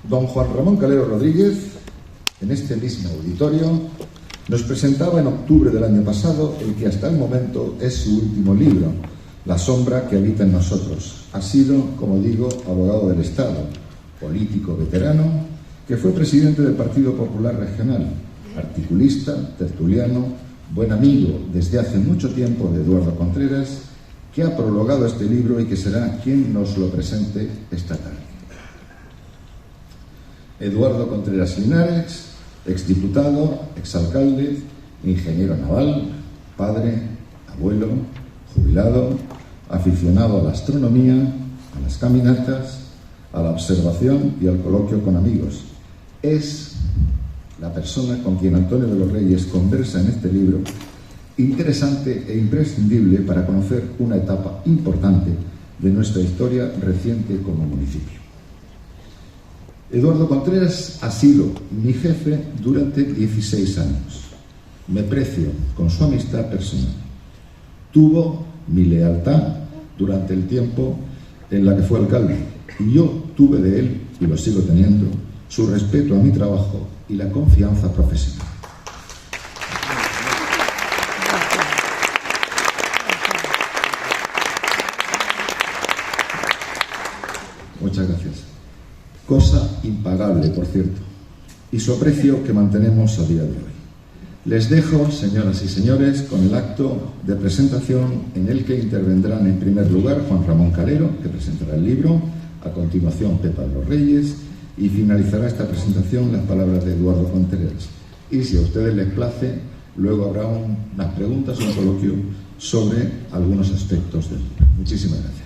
Don Juan Ramón Calero Rodríguez, en este mismo auditorio, nos presentaba en octubre del año pasado el que hasta el momento es su último libro, La sombra que habita en nosotros. Ha sido, como digo, abogado del Estado, político veterano, que fue presidente del Partido Popular Regional, articulista, tertuliano, buen amigo desde hace mucho tiempo de Eduardo Contreras, que ha prologado este libro y que será quien nos lo presente esta tarde. Eduardo Contreras Linares, exdiputado, exalcalde, ingeniero naval, padre, abuelo, jubilado, aficionado a la astronomía, a las caminatas, a la observación y al coloquio con amigos. Es la persona con quien Antonio de los Reyes conversa en este libro, interesante e imprescindible para conocer una etapa importante de nuestra historia reciente como municipio. Eduardo Contreras ha sido mi jefe durante 16 años. Me precio con su amistad personal. Tuvo mi lealtad durante el tiempo en la que fue alcalde y yo tuve de él, y lo sigo teniendo, su respeto a mi trabajo y la confianza profesional. Muchas gracias. Cosa impagable, por cierto, y su aprecio que mantenemos a día de hoy. Les dejo, señoras y señores, con el acto de presentación en el que intervendrán en primer lugar Juan Ramón Calero, que presentará el libro, a continuación Pepa de los Reyes, y finalizará esta presentación las palabras de Eduardo Contreras. Y si a ustedes les place, luego habrá unas preguntas, un coloquio sobre algunos aspectos del libro. Muchísimas gracias.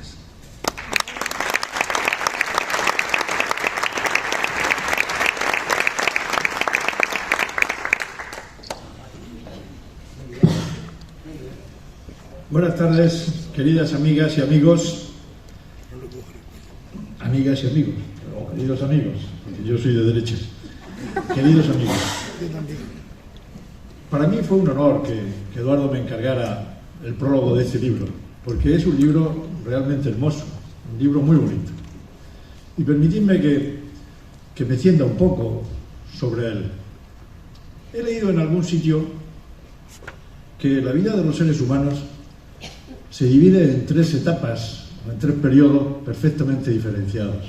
Buenas tardes, queridas amigas y amigos, o queridos amigos, porque yo soy de derechas, queridos amigos. Para mí fue un honor que Eduardo me encargara el prólogo de este libro, porque es un libro realmente hermoso, un libro muy bonito. Y permitidme que me cienda un poco sobre él. He leído en algún sitio que la vida de los seres humanos se divide en 3 etapas, en 3 periodos perfectamente diferenciados.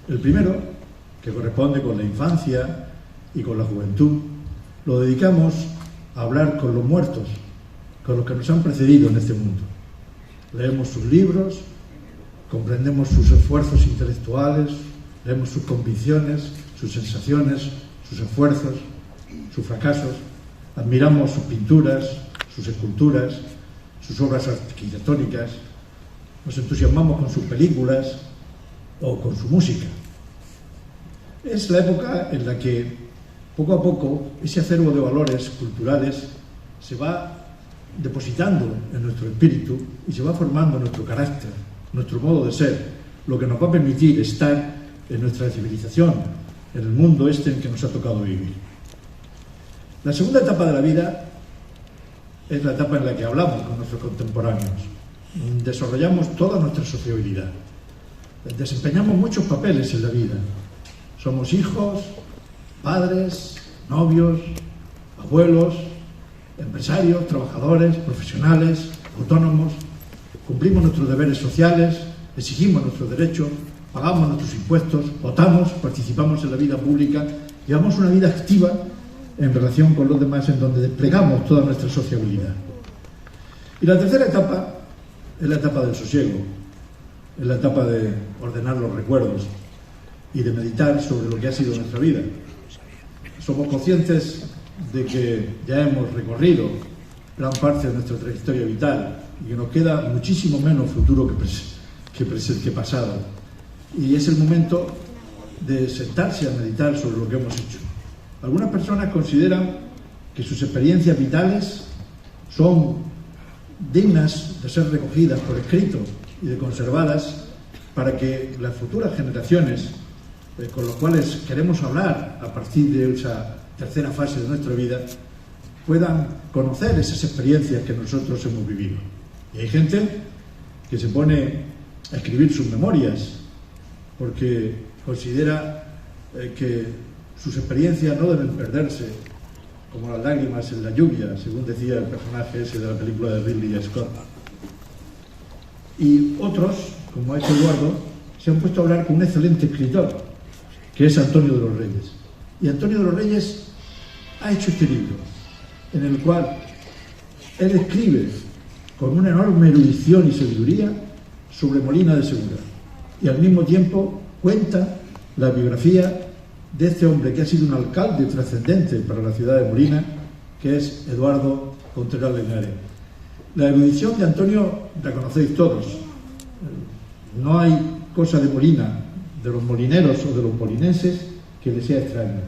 El primero, que corresponde con la infancia y con la juventud, lo dedicamos a hablar con los muertos, con los que nos han precedido en este mundo. Leemos sus libros, comprendemos sus esfuerzos intelectuales, leemos sus convicciones, sus sensaciones, sus esfuerzos, sus fracasos, admiramos sus pinturas, sus esculturas, sus obras arquitectónicas, nos entusiasmamos con sus películas o con su música. Es la época en la que, poco a poco, ese acervo de valores culturales se va depositando en nuestro espíritu y se va formando nuestro carácter, nuestro modo de ser, lo que nos va a permitir estar en nuestra civilización, en el mundo en que nos ha tocado vivir. La segunda etapa de la vida es la etapa en la que hablamos con nuestros contemporáneos, desarrollamos toda nuestra sociabilidad, desempeñamos muchos papeles en la vida. Somos hijos, padres, novios, abuelos, empresarios, trabajadores, profesionales, autónomos. Cumplimos nuestros deberes sociales, exigimos nuestros derechos, pagamos nuestros impuestos, votamos, participamos en la vida pública, llevamos una vida activa en relación con los demás, en donde desplegamos toda nuestra sociabilidad. Y la tercera etapa es la etapa del sosiego, es la etapa de ordenar los recuerdos y de meditar sobre lo que ha sido nuestra vida. Somos conscientes de que ya hemos recorrido gran parte de nuestra trayectoria vital y que nos queda muchísimo menos futuro que pasado. Y es el momento de sentarse a meditar sobre lo que hemos hecho. Algunas personas consideran que sus experiencias vitales son dignas de ser recogidas por escrito y de conservadas para que las futuras generaciones con las cuales queremos hablar a partir de esa tercera fase de nuestra vida puedan conocer esas experiencias que nosotros hemos vivido. Y hay gente que se pone a escribir sus memorias porque considera que sus experiencias no deben perderse como las lágrimas en la lluvia, según decía el personaje ese de la película de Ridley Scott. Y otros, como ha hecho Eduardo, se han puesto a hablar con un excelente escritor, que es Antonio de los Reyes. Y Antonio de los Reyes ha hecho este libro, en el cual él escribe con una enorme erudición y sabiduría sobre Molina de Segura. Y al mismo tiempo cuenta la biografía de este hombre que ha sido un alcalde trascendente para la ciudad de Molina, que es Eduardo Contreras Linares. La erudición de Antonio la conocéis todos. No hay cosa de Molina, de los molineros o de los molinenses, que le sea extraña.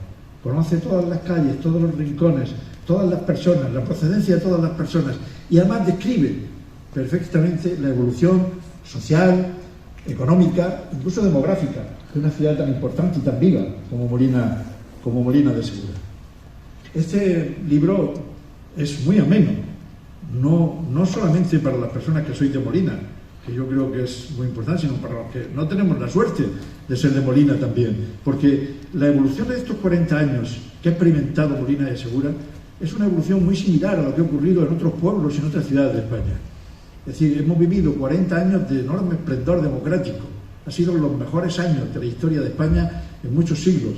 Conoce todas las calles, todos los rincones, todas las personas, la procedencia de todas las personas, y además describe perfectamente la evolución social, económica, incluso demográfica, de una ciudad tan importante y tan viva como Molina de Segura. Este libro es muy ameno, no solamente para las personas que sois de Molina, que yo creo que es muy importante, sino para los que no tenemos la suerte de ser de Molina también, porque la evolución de estos 40 años que ha experimentado Molina de Segura es una evolución muy similar a lo que ha ocurrido en otros pueblos y en otras ciudades de España. Es decir, hemos vivido 40 años de enorme esplendor democrático. Han sido los mejores años de la historia de España en muchos siglos.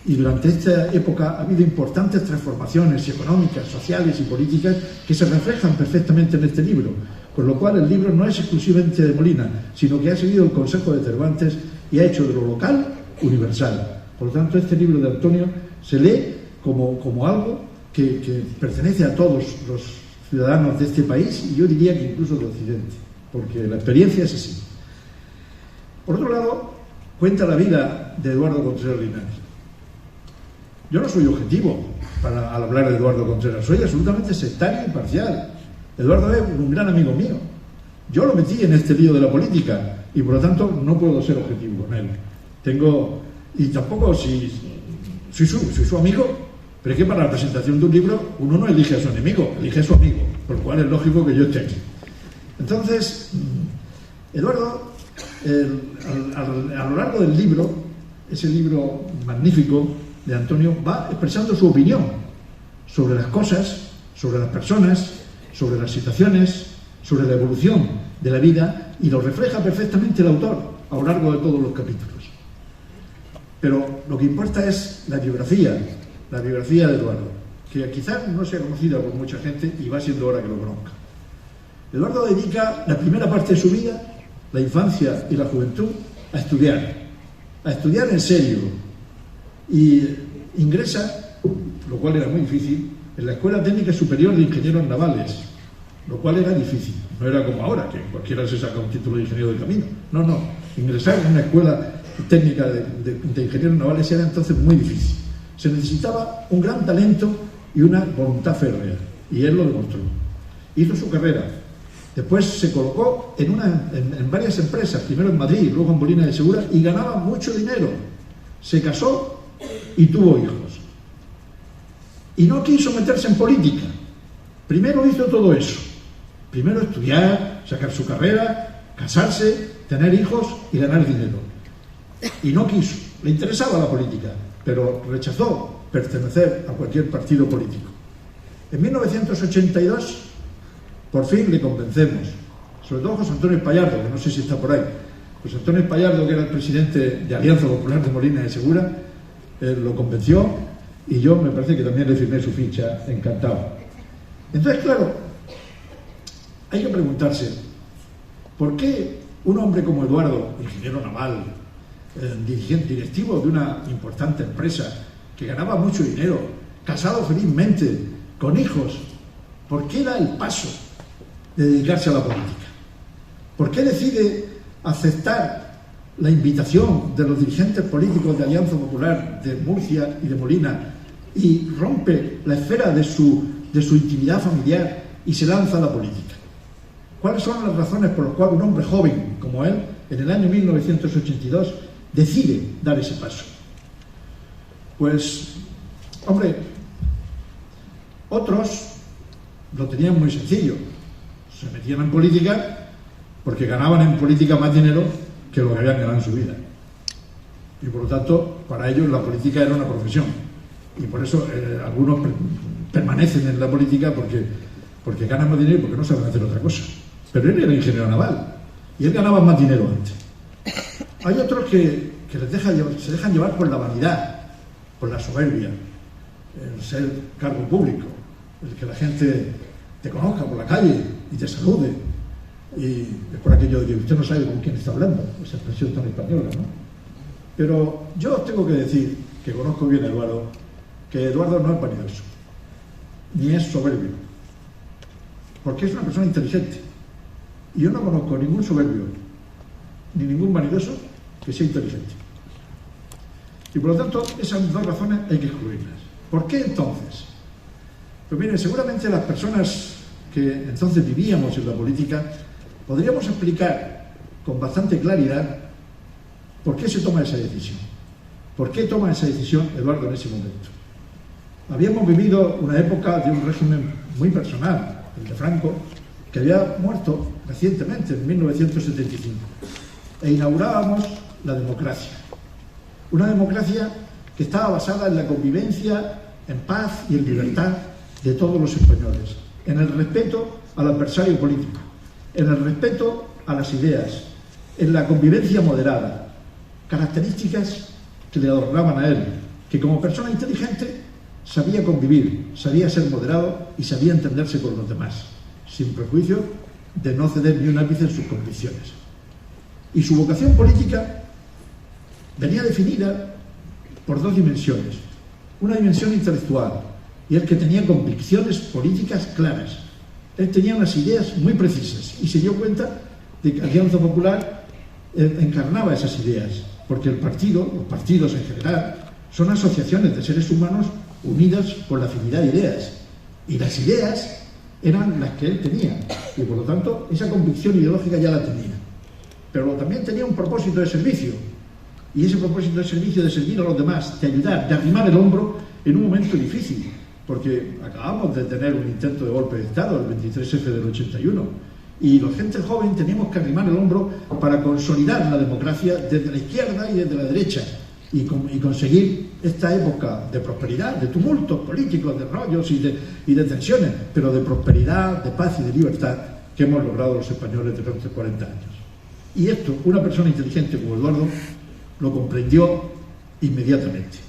Y durante esta época ha habido importantes transformaciones económicas, sociales y políticas que se reflejan perfectamente en este libro. Con lo cual el libro no es exclusivamente de Molina, sino que ha seguido el consejo de Cervantes y ha hecho de lo local universal. Por lo tanto, este libro de Antonio se lee como algo que pertenece a todos los ciudadanos de este país, y yo diría que incluso de Occidente, porque la experiencia es así. Por otro lado, cuenta la vida de Eduardo Contreras Linares. Yo no soy objetivo al hablar de Eduardo Contreras, soy absolutamente sectario y parcial. Eduardo es un gran amigo mío. Yo lo metí en este lío de la política y por lo tanto no puedo ser objetivo con él. Y tampoco soy su amigo, pero es que para la presentación de un libro uno no elige a su enemigo, elige a su amigo, por lo cual es lógico que yo esté aquí. Entonces, Eduardo, a lo largo del libro, ese libro magnífico de Antonio, va expresando su opinión sobre las cosas, sobre las personas, sobre las situaciones, sobre la evolución de la vida, y lo refleja perfectamente el autor a lo largo de todos los capítulos. Pero lo que importa es la biografía de Eduardo, que quizás no sea conocida por mucha gente y va siendo hora que lo conozca. Eduardo dedica la primera parte de su vida, la infancia y la juventud, a estudiar en serio, y ingresa, lo cual era muy difícil, en la Escuela Técnica Superior de Ingenieros Navales, lo cual era difícil, no era como ahora, que cualquiera se saca un título de ingeniero de camino. No, ingresar en una escuela técnica de ingenieros navales era entonces muy difícil. Se necesitaba un gran talento y una voluntad férrea, y él lo demostró. Hizo su carrera, después se colocó en varias empresas, primero en Madrid, luego en Molina de Segura, y ganaba mucho dinero. Se casó y tuvo hijos. Y no quiso meterse en política. Primero hizo todo eso. Primero estudiar, sacar su carrera, casarse, tener hijos y ganar dinero. Y no quiso. Le interesaba la política, pero rechazó pertenecer a cualquier partido político. En 1982, por fin le convencemos, sobre todo José Antonio Espallardo, que no sé si está por ahí. José Antonio Espallardo, que era el presidente de Alianza Popular de Molina de Segura, lo convenció, y yo me parece que también le firmé su ficha, encantado. Entonces, claro, hay que preguntarse, ¿por qué un hombre como Eduardo, ingeniero naval, directivo de una importante empresa, que ganaba mucho dinero, casado felizmente, con hijos, ¿por qué da el paso de dedicarse a la política? ¿Por qué decide aceptar la invitación de los dirigentes políticos de Alianza Popular de Murcia y de Molina y rompe la esfera de su intimidad familiar y se lanza a la política? ¿Cuáles son las razones por las cuales un hombre joven como él, en el año 1982, decide dar ese paso? Pues, hombre, otros lo tenían muy sencillo. Se metían en política porque ganaban en política más dinero que lo que habían ganado en su vida. y por lo tanto para ellos la política era una profesión, y por eso algunos permanecen en la política porque ganan más dinero y porque no saben hacer otra cosa. Pero él era ingeniero naval y él ganaba más dinero antes. Hay otros que se dejan llevar por la vanidad, por la soberbia, el ser cargo público, el que la gente te conozca por la calle y te salude. Y es por aquello de que usted no sabe con quién está hablando, esa expresión tan española, ¿no? Pero yo os tengo que decir, que conozco bien a Eduardo, que Eduardo no es vanidoso, ni es soberbio, porque es una persona inteligente. Y yo no conozco ningún soberbio, ni ningún vanidoso que sea inteligente. Y por lo tanto, esas dos razones hay que excluirlas. ¿Por qué entonces? Pues miren, seguramente las personas que entonces vivíamos en la política podríamos explicar con bastante claridad por qué se toma esa decisión. ¿Por qué toma esa decisión Eduardo en ese momento? Habíamos vivido una época de un régimen muy personal, el de Franco, que había muerto recientemente, en 1975, e inaugurábamos la democracia. Una democracia que estaba basada en la convivencia, en paz y en libertad de todos los españoles, en el respeto al adversario político, en el respeto a las ideas, en la convivencia moderada, características que le adornaban a él, que como persona inteligente sabía convivir, sabía ser moderado y sabía entenderse con los demás, sin prejuicio de no ceder ni un ápice en sus convicciones. Y su vocación política venía definida por dos dimensiones. Una dimensión intelectual, y el que tenía convicciones políticas claras. Él tenía unas ideas muy precisas y se dio cuenta de que Alianza Popular encarnaba esas ideas, porque el partido, los partidos en general, son asociaciones de seres humanos unidas por la afinidad de ideas, y las ideas eran las que él tenía, y por lo tanto esa convicción ideológica ya la tenía. Pero también tenía un propósito de servicio, y ese propósito de servicio, de servir a los demás, de ayudar, de arrimar el hombro en un momento difícil, porque acabamos de tener un intento de golpe de Estado, el 23F del 81, y la gente joven teníamos que arrimar el hombro para consolidar la democracia desde la izquierda y desde la derecha, y conseguir esta época de prosperidad, de tumultos políticos, de rollos y de tensiones, pero de prosperidad, de paz y de libertad que hemos logrado los españoles durante los 40 años. Y esto, una persona inteligente como Eduardo, lo comprendió inmediatamente.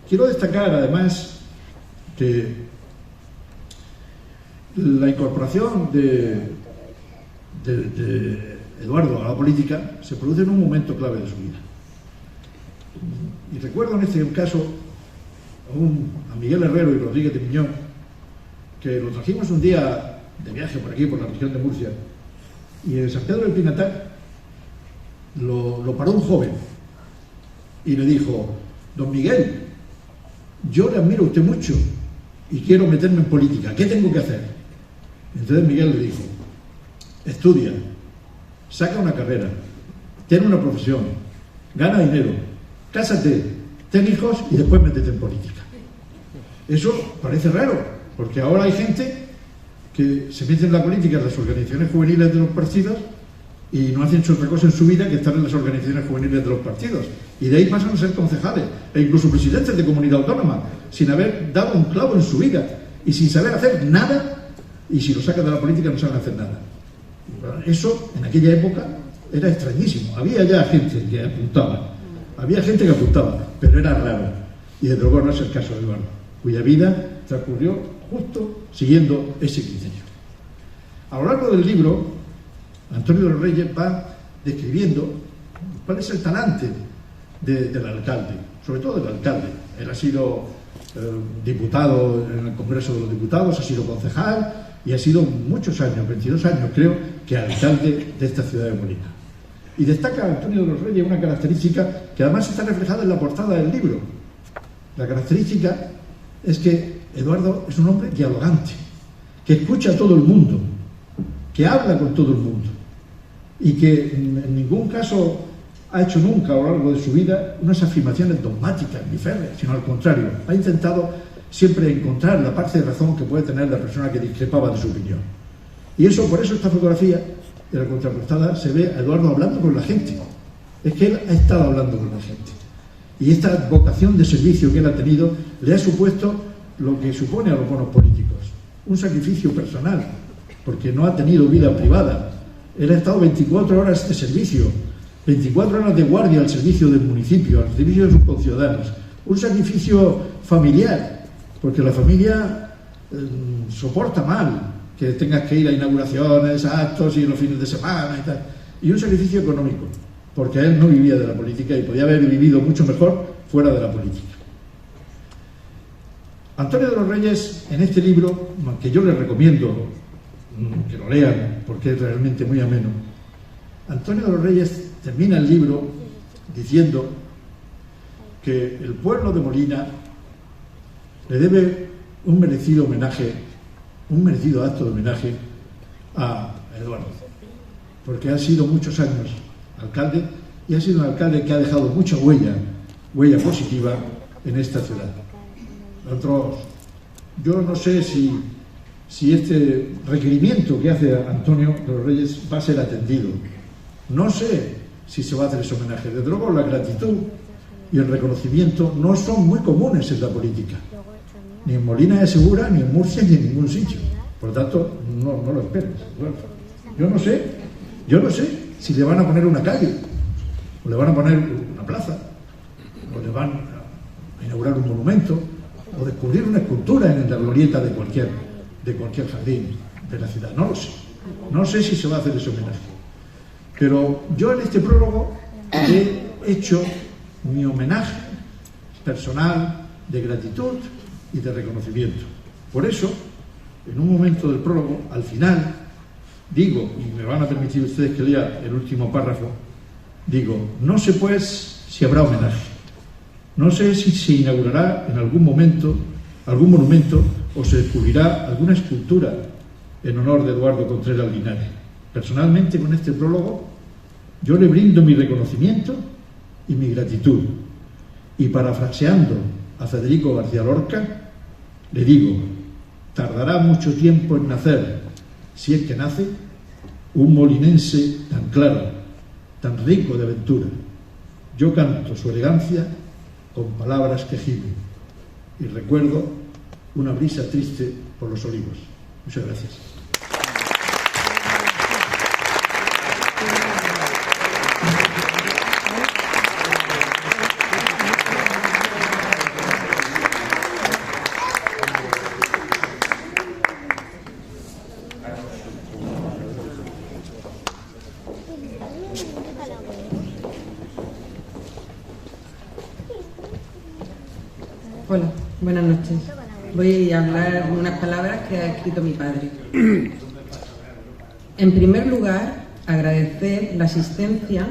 Quiero destacar, además, que la incorporación de Eduardo a la política se produce en un momento clave de su vida. Y recuerdo en este caso a Miguel Herrero y Rodríguez de Miñón, que lo trajimos un día de viaje por aquí, por la región de Murcia, y en San Pedro del Pinatar lo paró un joven y le dijo: don Miguel, yo le admiro a usted mucho y quiero meterme en política, ¿qué tengo que hacer? Entonces Miguel le dijo: estudia, saca una carrera, ten una profesión, gana dinero, cásate, ten hijos y después métete en política. Eso parece raro, porque ahora hay gente que se mete en la política en las organizaciones juveniles de los partidos y no hacen otra cosa en su vida que estar en las organizaciones juveniles de los partidos, y de ahí pasan a ser concejales e incluso presidentes de comunidad autónoma sin haber dado un clavo en su vida y sin saber hacer nada, y si lo sacan de la política no saben hacer nada. Eso en aquella época era extrañísimo. Había ya gente que apuntaba, pero era raro, y desde luego no es el caso de Eduardo, cuya vida transcurrió justo siguiendo ese criterio. A lo largo del libro, Antonio de los Reyes va describiendo cuál es el talante del alcalde, sobre todo del alcalde. Él ha sido diputado en el Congreso de los Diputados, ha sido concejal y ha sido muchos años, 22 años creo, que alcalde de esta ciudad de Molina. Y destaca Antonio de los Reyes una característica que además está reflejada en la portada del libro. La característica es que Eduardo es un hombre dialogante, que escucha a todo el mundo, que habla con todo el mundo, y que en ningún caso ha hecho nunca a lo largo de su vida unas afirmaciones dogmáticas ni férreas, sino al contrario, ha intentado siempre encontrar la parte de razón que puede tener la persona que discrepaba de su opinión. Y eso, por eso esta fotografía de la contraportada se ve a Eduardo hablando con la gente. Es que él ha estado hablando con la gente. Y esta vocación de servicio que él ha tenido le ha supuesto lo que supone a los buenos políticos, un sacrificio personal, porque no ha tenido vida privada. Él ha estado 24 horas de servicio, 24 horas de guardia al servicio del municipio, al servicio de sus conciudadanos. Un sacrificio familiar, porque la familia soporta mal que tengas que ir a inauguraciones, a actos y los fines de semana y tal. Y un sacrificio económico, porque él no vivía de la política y podía haber vivido mucho mejor fuera de la política. Antonio de los Reyes, en este libro, que yo les recomiendo que lo lean porque es realmente muy ameno, Antonio de los Reyes termina el libro diciendo que el pueblo de Molina le debe un merecido homenaje, un merecido acto de homenaje a Eduardo, porque ha sido muchos años alcalde y ha sido un alcalde que ha dejado mucha huella positiva en esta ciudad. Nosotros, yo no sé si este requerimiento que hace Antonio de los Reyes va a ser atendido. No sé si se va a hacer ese homenaje. Desde luego la gratitud y el reconocimiento no son muy comunes en la política. Ni en Molina de Segura, ni en Murcia, ni en ningún sitio. Por lo tanto, no lo esperes. Bueno, yo no sé si le van a poner una calle, o le van a poner una plaza, o le van a inaugurar un monumento, o descubrir una escultura en la glorieta de cualquier jardín de la ciudad. No lo sé. No sé si se va a hacer ese homenaje. Pero yo en este prólogo he hecho mi homenaje personal de gratitud y de reconocimiento. Por eso, en un momento del prólogo, al final, digo, y me van a permitir ustedes que lea el último párrafo, digo, no sé pues si habrá homenaje. No sé si se inaugurará en algún momento algún monumento o se descubrirá alguna escultura en honor de Eduardo Contreras Linares. Personalmente, con este prólogo, yo le brindo mi reconocimiento y mi gratitud. Y parafraseando a Federico García Lorca, le digo, tardará mucho tiempo en nacer, si es que nace, un molinense tan claro, tan rico de aventura. Yo canto su elegancia con palabras que gimen y recuerdo una brisa triste por los olivos. Muchas gracias. Hola, buenas noches. Voy a hablar unas palabras que ha escrito mi padre. En primer lugar, agradecer la asistencia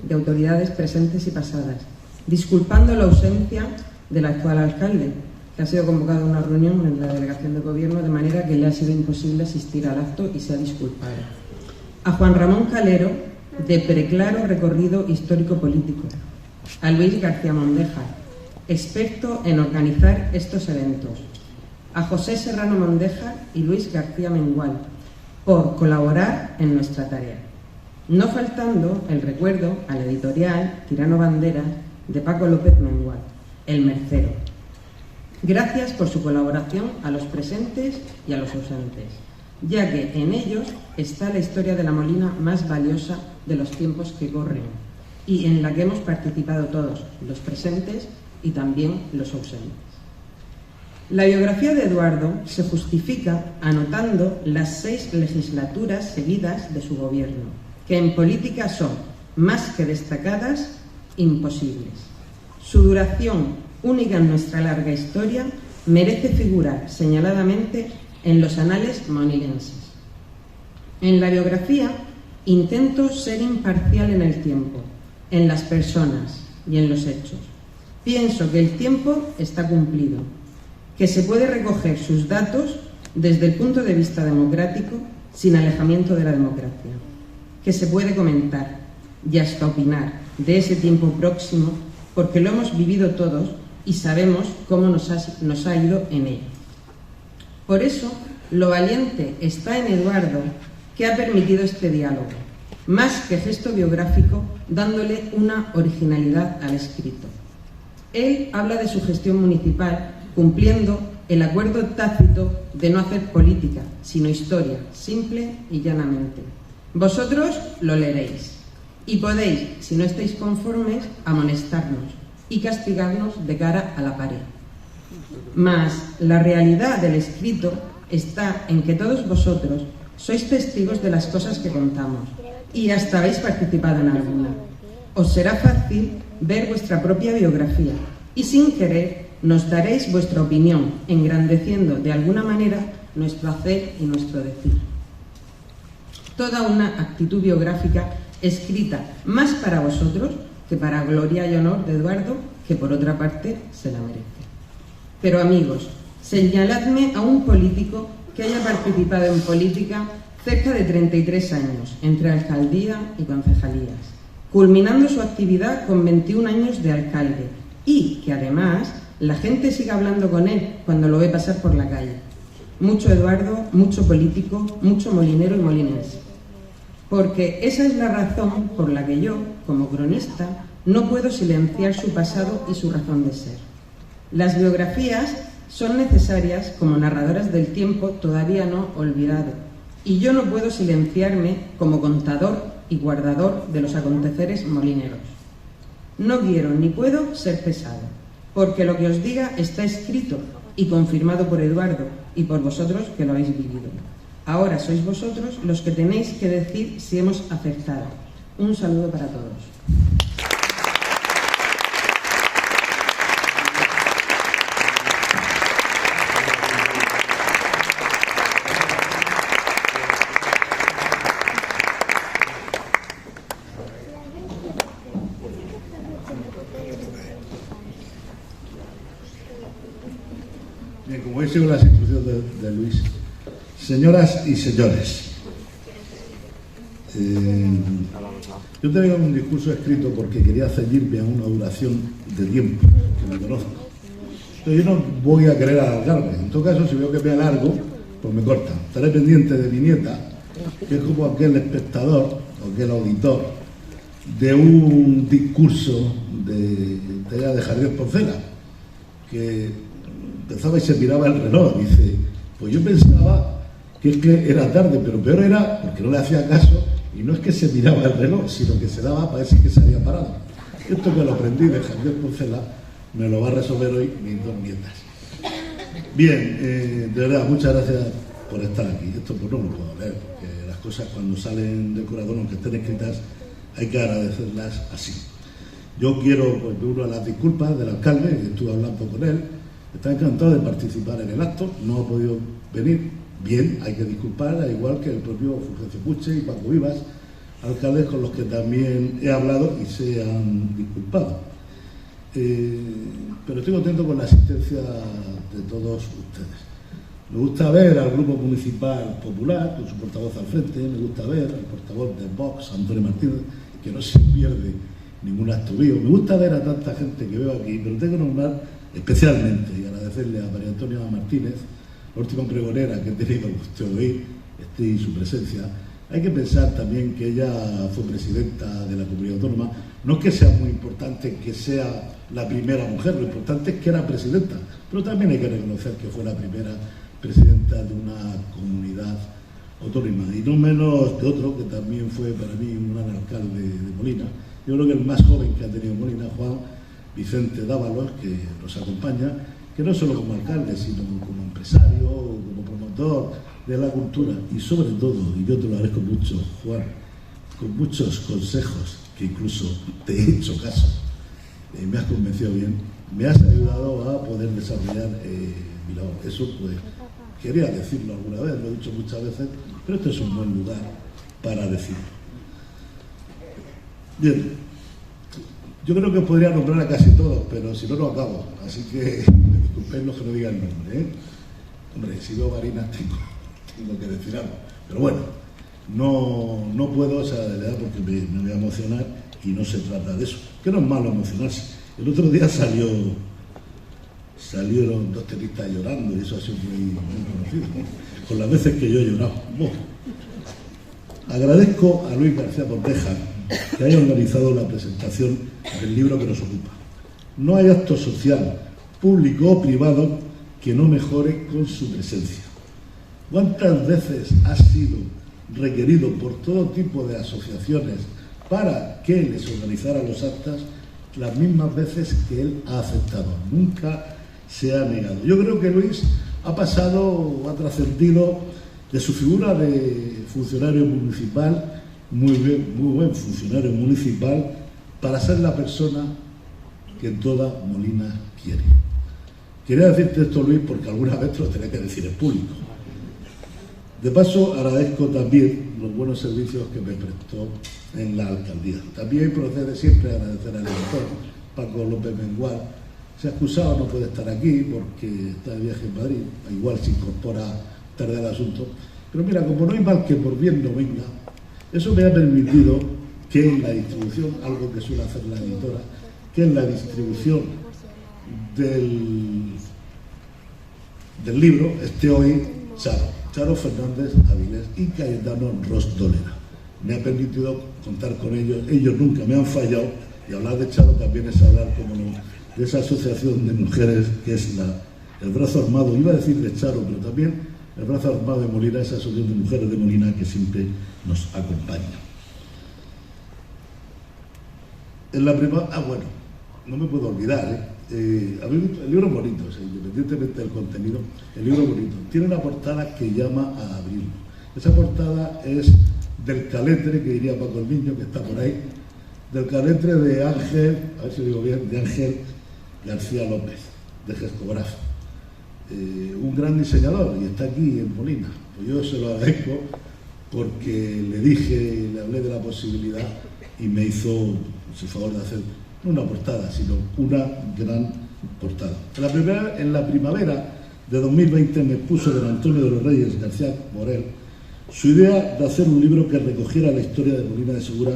de autoridades presentes y pasadas, disculpando la ausencia del actual alcalde, que ha sido convocado a una reunión en la delegación de gobierno, de manera que le ha sido imposible asistir al acto y se ha disculpado. A Juan Ramón Calero, de preclaro recorrido histórico-político. A Luis García Mondejar, experto en organizar estos eventos. A José Serrano Mondejar y Luis García Mengual, por colaborar en nuestra tarea. No faltando el recuerdo a la editorial Tirano Banderas de Paco López Mengual, El Mercero. Gracias por su colaboración a los presentes y a los ausentes, ya que en ellos está la historia de la Molina más valiosa de los tiempos que corren y en la que hemos participado todos, los presentes y también los ausentes. La biografía de Eduardo se justifica anotando las 6 legislaturas seguidas de su gobierno, que en política son, más que destacadas, imposibles. Su duración, única en nuestra larga historia, merece figurar señaladamente en los anales monilenses. En la biografía intento ser imparcial en el tiempo, en las personas y en los hechos. Pienso que el tiempo está cumplido, que se puede recoger sus datos desde el punto de vista democrático sin alejamiento de la democracia, que se puede comentar y hasta opinar de ese tiempo próximo porque lo hemos vivido todos y sabemos cómo nos ha ido en ello. Por eso, lo valiente está en Eduardo, que ha permitido este diálogo, más que gesto biográfico, dándole una originalidad al escrito. Él habla de su gestión municipal cumpliendo el acuerdo tácito de no hacer política, sino historia, simple y llanamente. Vosotros lo leeréis y podéis, si no estáis conformes, amonestarnos y castigarnos de cara a la pared. Mas la realidad del escrito está en que todos vosotros sois testigos de las cosas que contamos y hasta habéis participado en alguna. Os será fácil ver vuestra propia biografía y sin querer nos daréis vuestra opinión, engrandeciendo de alguna manera nuestro hacer y nuestro decir. Toda una actitud biográfica escrita más para vosotros que para gloria y honor de Eduardo, que por otra parte se la merece. Pero amigos, señaladme a un político que haya participado en política cerca de 33 años, entre alcaldía y concejalías, culminando su actividad con 21 años de alcalde, y que además la gente siga hablando con él cuando lo ve pasar por la calle. Mucho Eduardo, mucho político, mucho molinero y molinense. Porque esa es la razón por la que yo, como cronista, no puedo silenciar su pasado y su razón de ser. Las biografías son necesarias como narradoras del tiempo todavía no olvidado, y yo no puedo silenciarme como contador y guardador de los aconteceres molineros. No quiero ni puedo ser pesado, porque lo que os diga está escrito y confirmado por Eduardo y por vosotros que lo habéis vivido. Ahora sois vosotros los que tenéis que decir si hemos acertado. Un saludo para todos. Bien, como veis, sigo las instrucciones de Luis. Señoras y señores, yo traigo un discurso escrito porque quería ceñirme a una duración de tiempo que me conozco. Entonces yo no voy a querer alargarme. En todo caso, si veo que me alargo, pues me cortan. Estaré pendiente de mi nieta, que es como aquel espectador o aquel auditor de un discurso de Javier Porcela, que empezaba y se miraba el reloj. Dice, pues yo pensaba que es que era tarde, pero peor era porque no le hacía caso, y no es que se miraba el reloj, sino que se daba para decir que se había parado. Esto que lo aprendí de Javier Porcela me lo va a resolver hoy mis dos nietas. Bien, de verdad, muchas gracias por estar aquí. Esto pues no lo puedo leer, porque las cosas cuando salen del corazón, aunque estén escritas, hay que agradecerlas así. Yo quiero, pues, me uno a las disculpas del alcalde, que estuve hablando con él. Está encantado de participar en el acto, no ha podido venir. Bien, hay que disculpar, al igual que el propio Fulgencio Puche y Paco Vivas, alcaldes con los que también he hablado y se han disculpado. Pero estoy contento con la asistencia de todos ustedes. Me gusta ver al Grupo Municipal Popular, con su portavoz al frente, me gusta ver al portavoz de Vox, Antonio Martínez, que no se pierde ningún acto mío. Me gusta ver a tanta gente que veo aquí, pero tengo que nombrar especialmente y agradecerle a María Antonia Martínez, la última pregonera que he tenido el gusto de oír, y su presencia. Hay que pensar también que ella fue presidenta de la comunidad autónoma. No es que sea muy importante que sea la primera mujer, lo importante es que era presidenta, pero también hay que reconocer que fue la primera presidenta de una comunidad autónoma, y no menos de otro que también fue para mí un gran alcalde de Molina. Yo creo que el más joven que ha tenido Molina, Juan Vicente Dávalos, que nos acompaña, que no solo como alcalde, sino como empresario, como promotor de la cultura, y sobre todo, y yo te lo agradezco mucho, Juan, con muchos consejos que incluso te he hecho caso, me has convencido bien, me has ayudado a poder desarrollar mi labor. Eso, pues, quería decirlo alguna vez, lo he dicho muchas veces, pero este es un buen lugar para decirlo. Bien, yo creo que podría nombrar a casi todos, pero si no, no acabo. Así que disculpen los que no digan el nombre, ¿eh? Hombre, si veo varinas tengo que decir algo. Pero bueno, no puedo, o sea, de verdad, porque me voy a emocionar y no se trata de eso. Que no es malo emocionarse. El otro día salieron dos tenistas llorando y eso ha sido muy conocido, ¿no? Con las veces que yo he llorado. Bueno, agradezco a Luis García Porteja que haya organizado la presentación del libro que nos ocupa. No hay acto social, público o privado, que no mejore con su presencia. ¿Cuántas veces ha sido requerido por todo tipo de asociaciones para que les organizara los actas? Las mismas veces que él ha aceptado. Nunca se ha negado. Yo creo que Luis ha pasado, ha trascendido de su figura de funcionario municipal, muy buen funcionario municipal, para ser la persona que toda Molina quiere. Quería decirte esto, Luis, porque alguna vez te lo tenía que decir en público. De paso, agradezco también los buenos servicios que me prestó en la alcaldía. También procede siempre a agradecer al editor, Paco López Mengual. Se ha excusado, no puede estar aquí porque está de viaje en Madrid, igual se incorpora tarde al asunto. Pero mira, como no hay mal que por bien no venga, eso me ha permitido que en la distribución, algo que suele hacer la editora, que en la distribución del libro esté hoy Charo Fernández Avilés y Cayetano Ros Dolera. Me ha permitido contar con ellos nunca me han fallado, y hablar de Charo también es hablar, como no, de esa asociación de mujeres que es el brazo armado, iba a decir de Charo, pero también el brazo armado de Molina, esa asociación de mujeres de Molina que siempre nos acompaña. En la primera, bueno, no me puedo olvidar, el libro es bonito, independientemente del contenido, el libro es bonito. Tiene una portada que llama a abrirlo. Esa portada es del caletre, que diría Paco el Niño, que está por ahí, del caletre de Ángel, a ver si digo bien, de Ángel García López, de Gescograf. Un gran diseñador, y está aquí en Molina. Pues yo se lo agradezco porque le dije, le hablé de la posibilidad y me hizo el favor de hacer no una portada, sino una gran portada. En la primavera de 2020 me puso don Antonio de los Reyes García Morel su idea de hacer un libro que recogiera la historia de Molina de Segura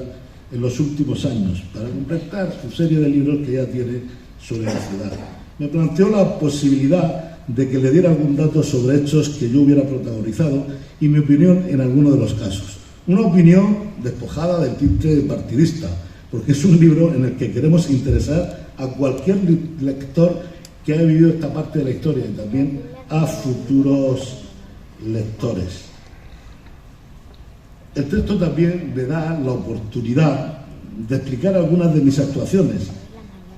en los últimos años, para completar su serie de libros que ya tiene sobre la ciudad. Me planteó la posibilidad de que le diera algún dato sobre hechos que yo hubiera protagonizado y mi opinión en alguno de los casos. Una opinión despojada del tinte partidista, porque es un libro en el que queremos interesar a cualquier lector que haya vivido esta parte de la historia y también a futuros lectores. El texto también me da la oportunidad de explicar algunas de mis actuaciones.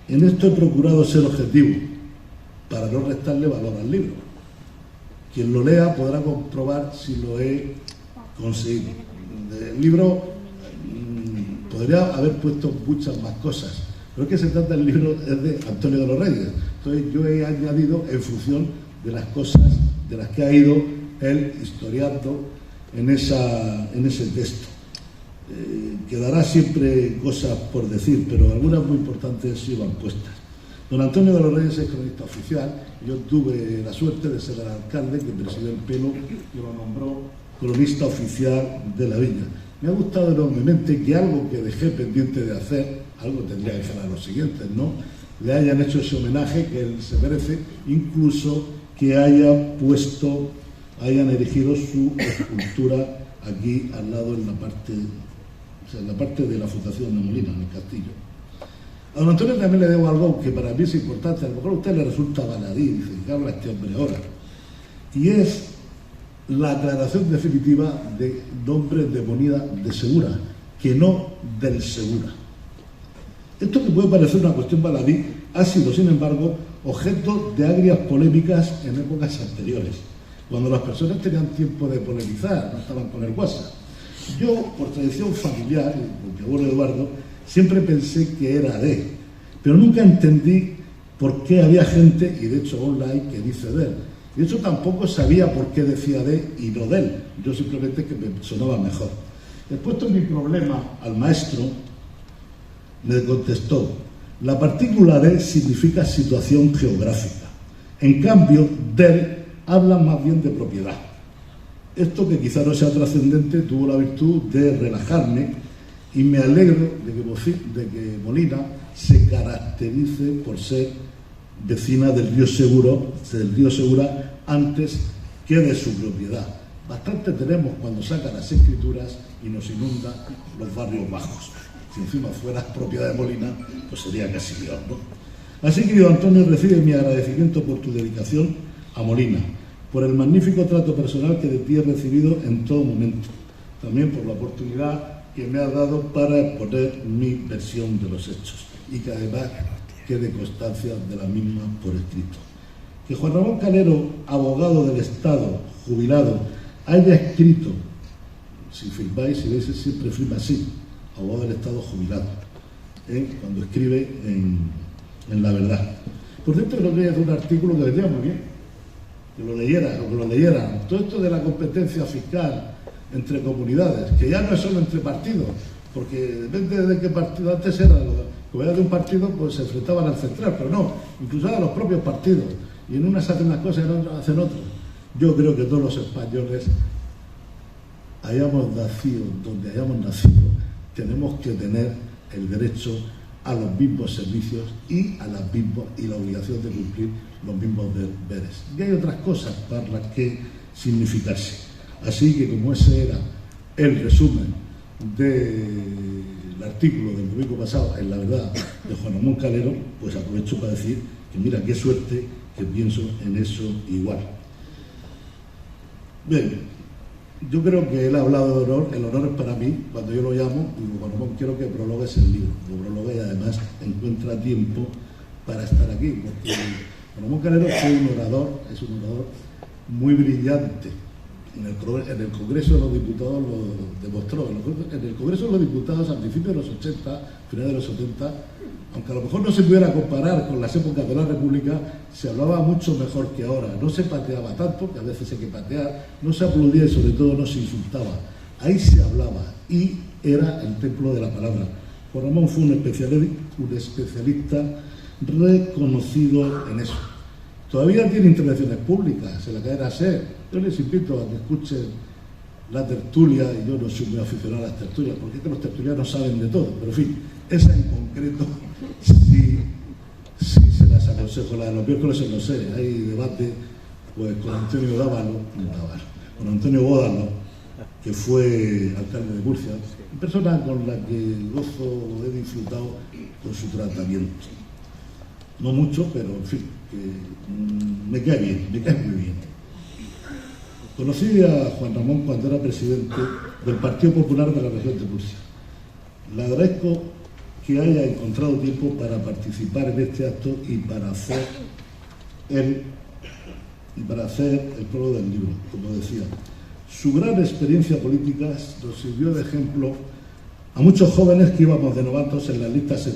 En esto he procurado ser objetivo, para no restarle valor al libro. Quien lo lea podrá comprobar si lo he conseguido. El libro podría haber puesto muchas más cosas, pero es que se trata del libro es de Antonio de los Reyes. Entonces yo he añadido en función de las cosas de las que ha ido él historiando en ese texto. Quedará siempre cosas por decir, pero algunas muy importantes iban puestas. Don Antonio de los Reyes es cronista oficial. Yo tuve la suerte de ser el alcalde que presidió el Pelo y lo nombró cronista oficial de la villa. Me ha gustado enormemente que algo que dejé pendiente de hacer, algo tendría que hacer a los siguientes, ¿no?, le hayan hecho ese homenaje que él se merece, incluso que hayan erigido su escultura aquí al lado en la parte de la Fundación de Molina, en el castillo. A don Antonio también le debo algo que para mí es importante, a lo mejor a usted le resulta baladí, dice, ¿qué habla este hombre ahora? Y es la aclaración definitiva de nombre de Molina de Segura, que no del Segura. Esto que puede parecer una cuestión baladí ha sido, sin embargo, objeto de agrias polémicas en épocas anteriores, cuando las personas tenían tiempo de polemizar, no estaban con el WhatsApp. Yo, por tradición familiar, porque abuelo Eduardo, siempre pensé que era de, pero nunca entendí por qué había gente, y de hecho online, que dice de él. Y de hecho tampoco sabía por qué decía de y no de él. Yo simplemente que me sonaba mejor. He puesto mi problema al maestro, me contestó, la partícula de significa situación geográfica. En cambio, del habla más bien de propiedad. Esto, que quizá no sea trascendente, tuvo la virtud de relajarme y me alegro de que Molina se caracterice por ser vecina del río Segura antes que de su propiedad. Bastante tenemos cuando saca las escrituras y nos inunda los barrios bajos. Si encima fuera propiedad de Molina, pues sería casi peor, ¿no? Así, querido Antonio, recibe mi agradecimiento por tu dedicación a Molina, por el magnífico trato personal que de ti he recibido en todo momento, también por la oportunidad que me has dado para exponer mi versión de los hechos y que además quede constancia de la misma por escrito. Que Juan Ramón Calero, abogado del Estado, jubilado, haya escrito, si firmáis, si veis, siempre firma así, abogado del Estado jubilado, cuando escribe en La Verdad. Por cierto, creo que es un artículo que vendría muy bien, que lo leyeran. Todo esto de la competencia fiscal entre comunidades, que ya no es solo entre partidos, porque depende de qué partido. Antes era, como era de un partido, pues se enfrentaban al central, pero no, incluso a los propios partidos, y en unas hacen unas cosas y en otras hacen otras. Yo creo que todos los españoles, hayamos nacido donde hayamos nacido, tenemos que tener el derecho a los mismos servicios y a la obligación de cumplir los mismos deberes. Y hay otras cosas para las que significarse. Así que, como ese era el resumen del artículo del domingo pasado en La Verdad de Juan Ramón Calero, pues aprovecho para decir que mira qué suerte que pienso en eso igual. Bien, yo creo que él ha hablado de honor. El honor es para mí. Cuando yo lo llamo, digo, Juan Ramón, quiero que prologues el libro. Lo prologue y además encuentra tiempo para estar aquí, porque Juan Ramón Calero fue un orador, es un orador muy brillante. En el Congreso de los Diputados lo demostró. En el Congreso de los Diputados, a principios de los 80, finales de los 70, aunque a lo mejor no se pudiera comparar con las épocas de la República, se hablaba mucho mejor que ahora. No se pateaba tanto, que a veces hay que patear, no se aplaudía y sobre todo no se insultaba. Ahí se hablaba y era el templo de la palabra. Juan Ramón fue un especialista reconocido en eso. Todavía tiene intervenciones públicas en la cadena SER. Yo les invito a que escuchen la tertulia, y yo no soy muy aficionado a las tertulias, porque es que los tertulianos saben de todo, pero en fin, esa en concreto sí se las aconsejo. La de los miércoles en los sé, hay debate pues con Antonio Bódalo, que fue alcalde de Murcia, persona con la que he disfrutado con su tratamiento. No mucho, pero en fin, que me cae muy bien. Conocí a Juan Ramón cuando era presidente del Partido Popular de la región de Murcia. Le agradezco que haya encontrado tiempo para participar en este acto y para hacer el prólogo del libro, como decía. Su gran experiencia política nos sirvió de ejemplo a muchos jóvenes que íbamos de novatos en las listas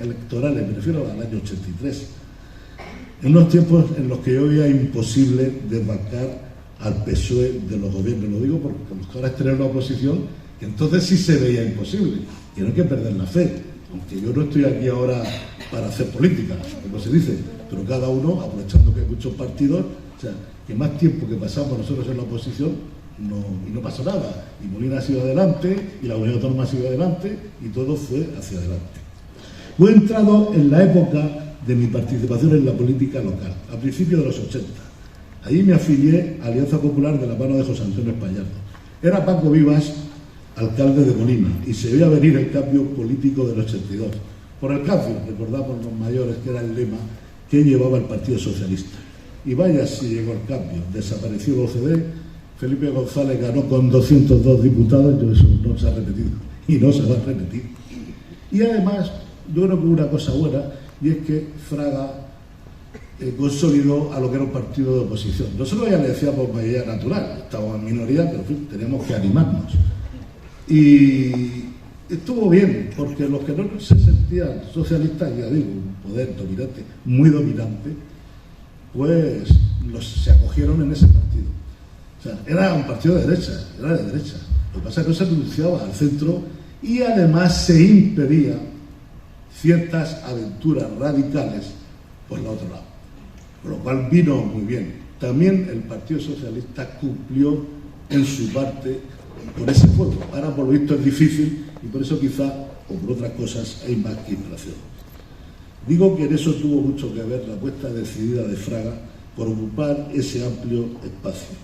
electorales, me refiero al año 83, en unos tiempos en los que yo veía imposible desbancar al PSOE de los gobiernos. Lo digo porque los que ahora es tener una oposición que entonces sí se veía imposible, que no hay que perder la fe, aunque yo no estoy aquí ahora para hacer política, como se dice, pero cada uno, aprovechando que hay muchos partidos, o sea, que más tiempo que pasamos nosotros en la oposición y no pasó nada, y Molina ha sido adelante, y la Comunidad Autónoma ha sido adelante, y todo fue hacia adelante. He entrado en la época de mi participación en la política local, a principios de los 80. Allí me afilié a Alianza Popular de la mano de José Antonio Espallardo. Era Paco Vivas alcalde de Molina y se veía venir el cambio político del 82. Por el cambio, recordamos los mayores que era el lema que llevaba el Partido Socialista. Y vaya si llegó el cambio. Desapareció el OCDE, Felipe González ganó con 202 diputados, eso no se ha repetido y no se va a repetir. Y además, yo creo que una cosa buena, y es que Fraga consolidó a lo que era un partido de oposición. Nosotros ya le decíamos mayoría natural, estábamos en minoría, pero en fin, teníamos que animarnos. Y estuvo bien, porque los que no se sentían socialistas, ya digo, un poder dominante, muy dominante, pues se acogieron en ese partido. O sea, era un partido de derecha, era de derecha. Lo que pasa es que no se renunciaba al centro y además se impedía ciertas aventuras radicales por el otro lado. Con lo cual vino muy bien. También el Partido Socialista cumplió en su parte con ese fuego. Ahora por lo visto es difícil y por eso quizá, o por otras cosas, hay más que inflación. Digo que en eso tuvo mucho que ver la apuesta decidida de Fraga por ocupar ese amplio espacio.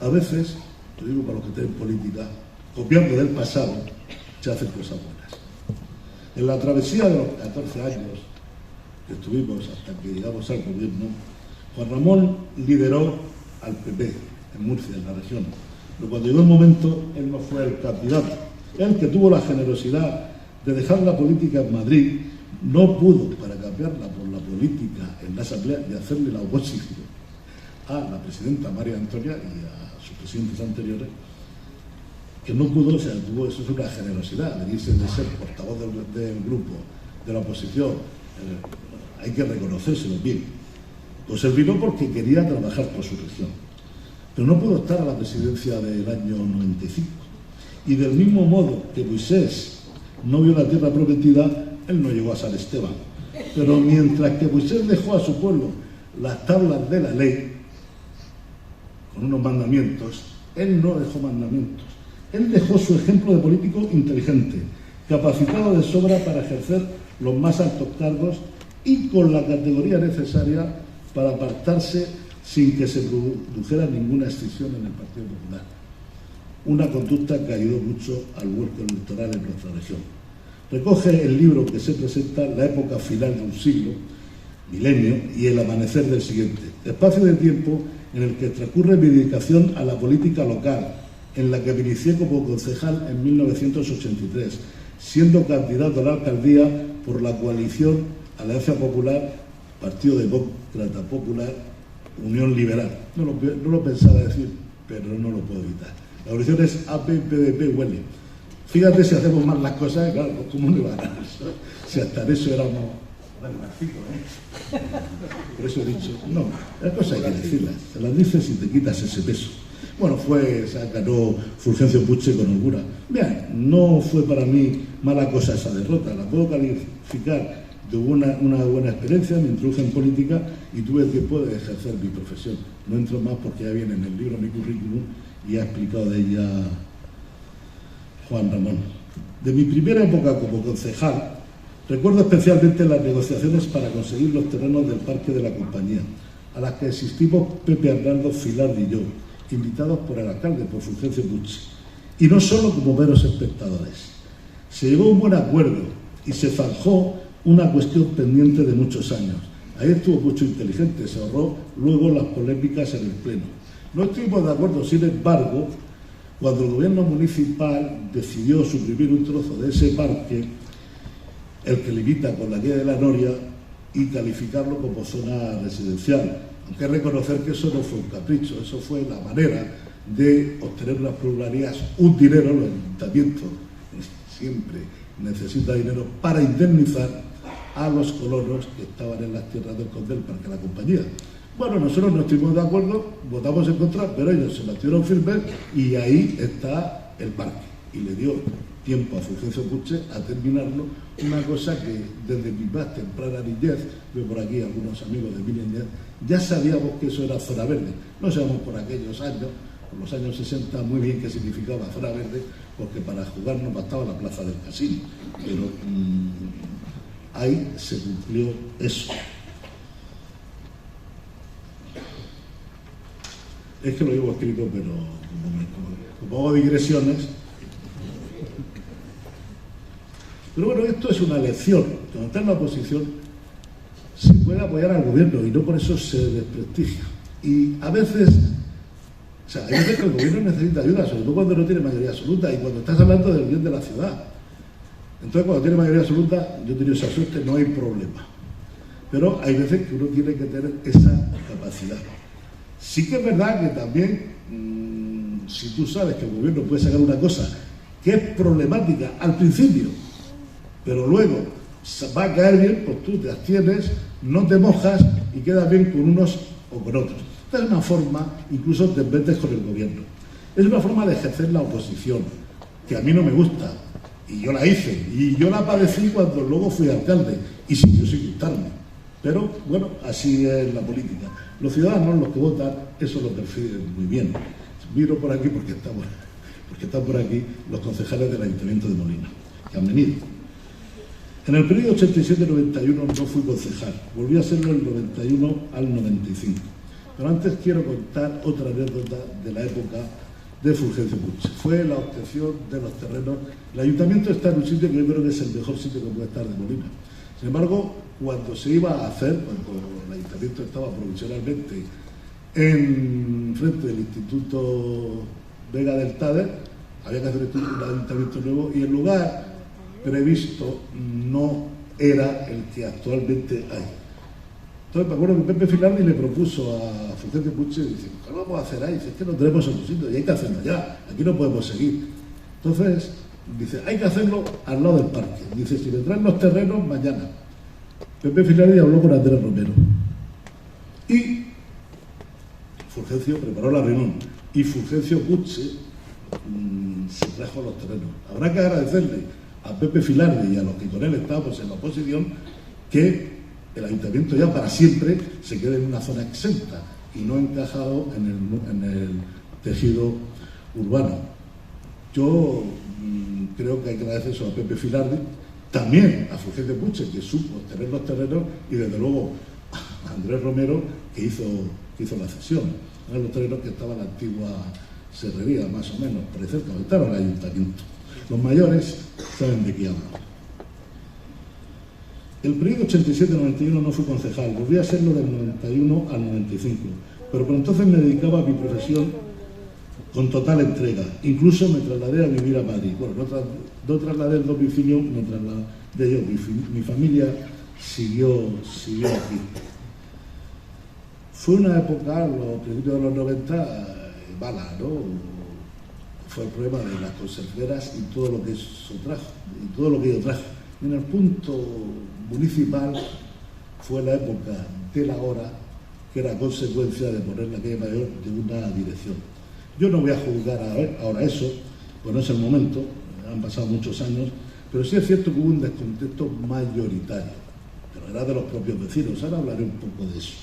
A veces, lo digo para los que tienen política, copiando del pasado, se hacen cosas buenas. En la travesía de los 14 años que estuvimos hasta que llegamos al gobierno, Juan Ramón lideró al PP en Murcia, en la región. Pero cuando llegó el momento, él no fue el candidato. Él, que tuvo la generosidad de dejar la política en Madrid, no pudo, para cambiarla por la política en la Asamblea, y hacerle la oposición a la presidenta María Antonia y a sus presidentes anteriores, que no pudo, o sea, tuvo, eso es una generosidad, de irse de ser portavoz del grupo de la oposición, hay que reconocérselo bien. Pues él vino porque quería trabajar por su región, pero no pudo estar a la presidencia del año 95. Y del mismo modo que Moisés no vio la tierra prometida, él no llegó a San Esteban. Pero mientras que Moisés dejó a su pueblo las tablas de la ley, con unos mandamientos, él no dejó mandamientos. Él dejó su ejemplo de político inteligente, capacitado de sobra para ejercer los más altos cargos y con la categoría necesaria para apartarse sin que se produjera ninguna escisión en el Partido Popular. Una conducta que ayudó mucho al vuelco electoral en nuestra región. Recoge el libro que se presenta la época final de un siglo, milenio, y el amanecer del siguiente. Espacio de tiempo en el que transcurre mi dedicación a la política local, en la que me inicié como concejal en 1983, siendo candidato a la alcaldía por la coalición Alianza Popular, Partido Demócrata Popular, Unión Liberal. No lo pensaba decir, pero no lo puedo evitar. La coalición es AP-PDP-UEL. Fíjate si hacemos mal las cosas, claro, ¿cómo no van a eso? Si hasta en eso éramos... Por eso he dicho, no, las cosas hay que decirlas, te las dices y te quitas ese peso. Bueno, ganó Fulgencio Puche con holgura. Bien, no fue para mí mala cosa esa derrota, la puedo calificar de una buena experiencia, me introduje en política y tuve tiempo de ejercer mi profesión. No entro más porque ya viene en el libro mi currículum y ha explicado de ella Juan Ramón. De mi primera época como concejal, recuerdo especialmente las negociaciones para conseguir los terrenos del Parque de la Compañía, a las que asistimos Pepe Arnaldo Filardi y yo, invitados por el alcalde, por Fulgencio Puche, y no solo como meros espectadores. Se llegó a un buen acuerdo y se zanjó una cuestión pendiente de muchos años. Ahí estuvo mucho inteligente, se ahorró luego las polémicas en el Pleno. No estuvimos de acuerdo, sin embargo, cuando el gobierno municipal decidió suprimir un trozo de ese parque, el que limita con la guía de la Noria, y calificarlo como zona residencial. Aunque reconocer que eso no fue un capricho, eso fue la manera de obtener unas pluralidades, un dinero, el ayuntamiento siempre necesita dinero para indemnizar a los colonos que estaban en las tierras del Conde del Parque de la Compañía. Bueno, nosotros no estuvimos de acuerdo, votamos en contra, pero ellos se mantuvieron firmes y ahí está el parque. Y le dio tiempo a Fulgencio Puche a terminarlo, una cosa que desde mi más temprana niñez, veo por aquí algunos amigos de mi niñez, ya sabíamos que eso era zona verde. No sabíamos por aquellos años, por los años 60, muy bien qué significaba zona verde, porque para jugar no bastaba la plaza del casino, pero ahí se cumplió eso. Es que lo llevo escrito, pero como hago digresiones. Pero bueno, esto es una lección. Cuando está en la oposición, se puede apoyar al gobierno y no por eso se desprestigia. Y a veces, hay veces que el gobierno necesita ayuda, sobre todo cuando no tiene mayoría absoluta y cuando estás hablando del bien de la ciudad. Entonces, cuando tiene mayoría absoluta, yo he tenido esa suerte, no hay problema. Pero hay veces que uno tiene que tener esa capacidad. Sí que es verdad que también, si tú sabes que el gobierno puede sacar una cosa que es problemática al principio, pero luego va a caer bien, pues tú te abstienes, no te mojas y quedas bien con unos o con otros. Esta es una forma, incluso te metes con el gobierno. Es una forma de ejercer la oposición, que a mí no me gusta, y yo la hice, y yo la padecí cuando luego fui alcalde, y siguió sin gustarme. Pero, bueno, así es la política. Los ciudadanos, los que votan, eso lo perciben muy bien. Miro por aquí porque están por aquí los concejales del Ayuntamiento de Molina, que han venido. En el periodo 87-91 no fui concejal, volví a serlo del 91 al 95. Pero antes quiero contar otra anécdota de la época de Fulgencio Puig. Fue la obtención de los terrenos. El ayuntamiento está en un sitio que yo creo que es el mejor sitio que puede estar de Molina. Sin embargo, cuando se iba a hacer, cuando el ayuntamiento estaba provisionalmente en frente del Instituto Vega del Tader, había que hacer un ayuntamiento nuevo y el lugar previsto no era el que actualmente hay. Entonces me acuerdo que Pepe Filardi le propuso a Fulgencio Puig y dice, ¿qué vamos a hacer ahí? Dice, es que no tenemos otro sitio y hay que hacerlo ya, aquí no podemos seguir. Entonces dice, hay que hacerlo al lado del parque. Dice, si me traen los terrenos, mañana. Pepe Filardi habló con Andrés Romero y Fulgencio preparó la reunión y Fulgencio Puig se trajo los terrenos. Habrá que agradecerle a Pepe Filardi y a los que con él estábamos en la oposición que el ayuntamiento ya para siempre se quede en una zona exenta y no encajado en el tejido urbano. Yo creo que hay que agradecer eso a Pepe Filardi, también a Fulgencio Puig, que supo tener los terrenos, y desde luego a Andrés Romero, que hizo la cesión. Eran los terrenos que estaban en la antigua serrería, más o menos, por ahí cerca, donde estaba el ayuntamiento. Los mayores saben de qué hablo. El periodo 87-91 no fui concejal, volví a serlo del 91 al 95, pero por entonces me dedicaba a mi profesión con total entrega. Incluso me trasladé a vivir a Madrid. Bueno, no trasladé el domicilio, me trasladé yo. Mi familia siguió aquí. Fue una época, los principios de los 90, mala, ¿no? Fue el problema de las conserveras y todo lo que eso trajo, y todo lo que ello trajo. En el punto municipal fue la época de la hora, que era consecuencia de poner la calle Mayor de una dirección. Yo no voy a juzgar ahora eso, pues no es el momento, han pasado muchos años, pero sí es cierto que hubo un descontento mayoritario, pero era de los propios vecinos. Ahora hablaré un poco de eso.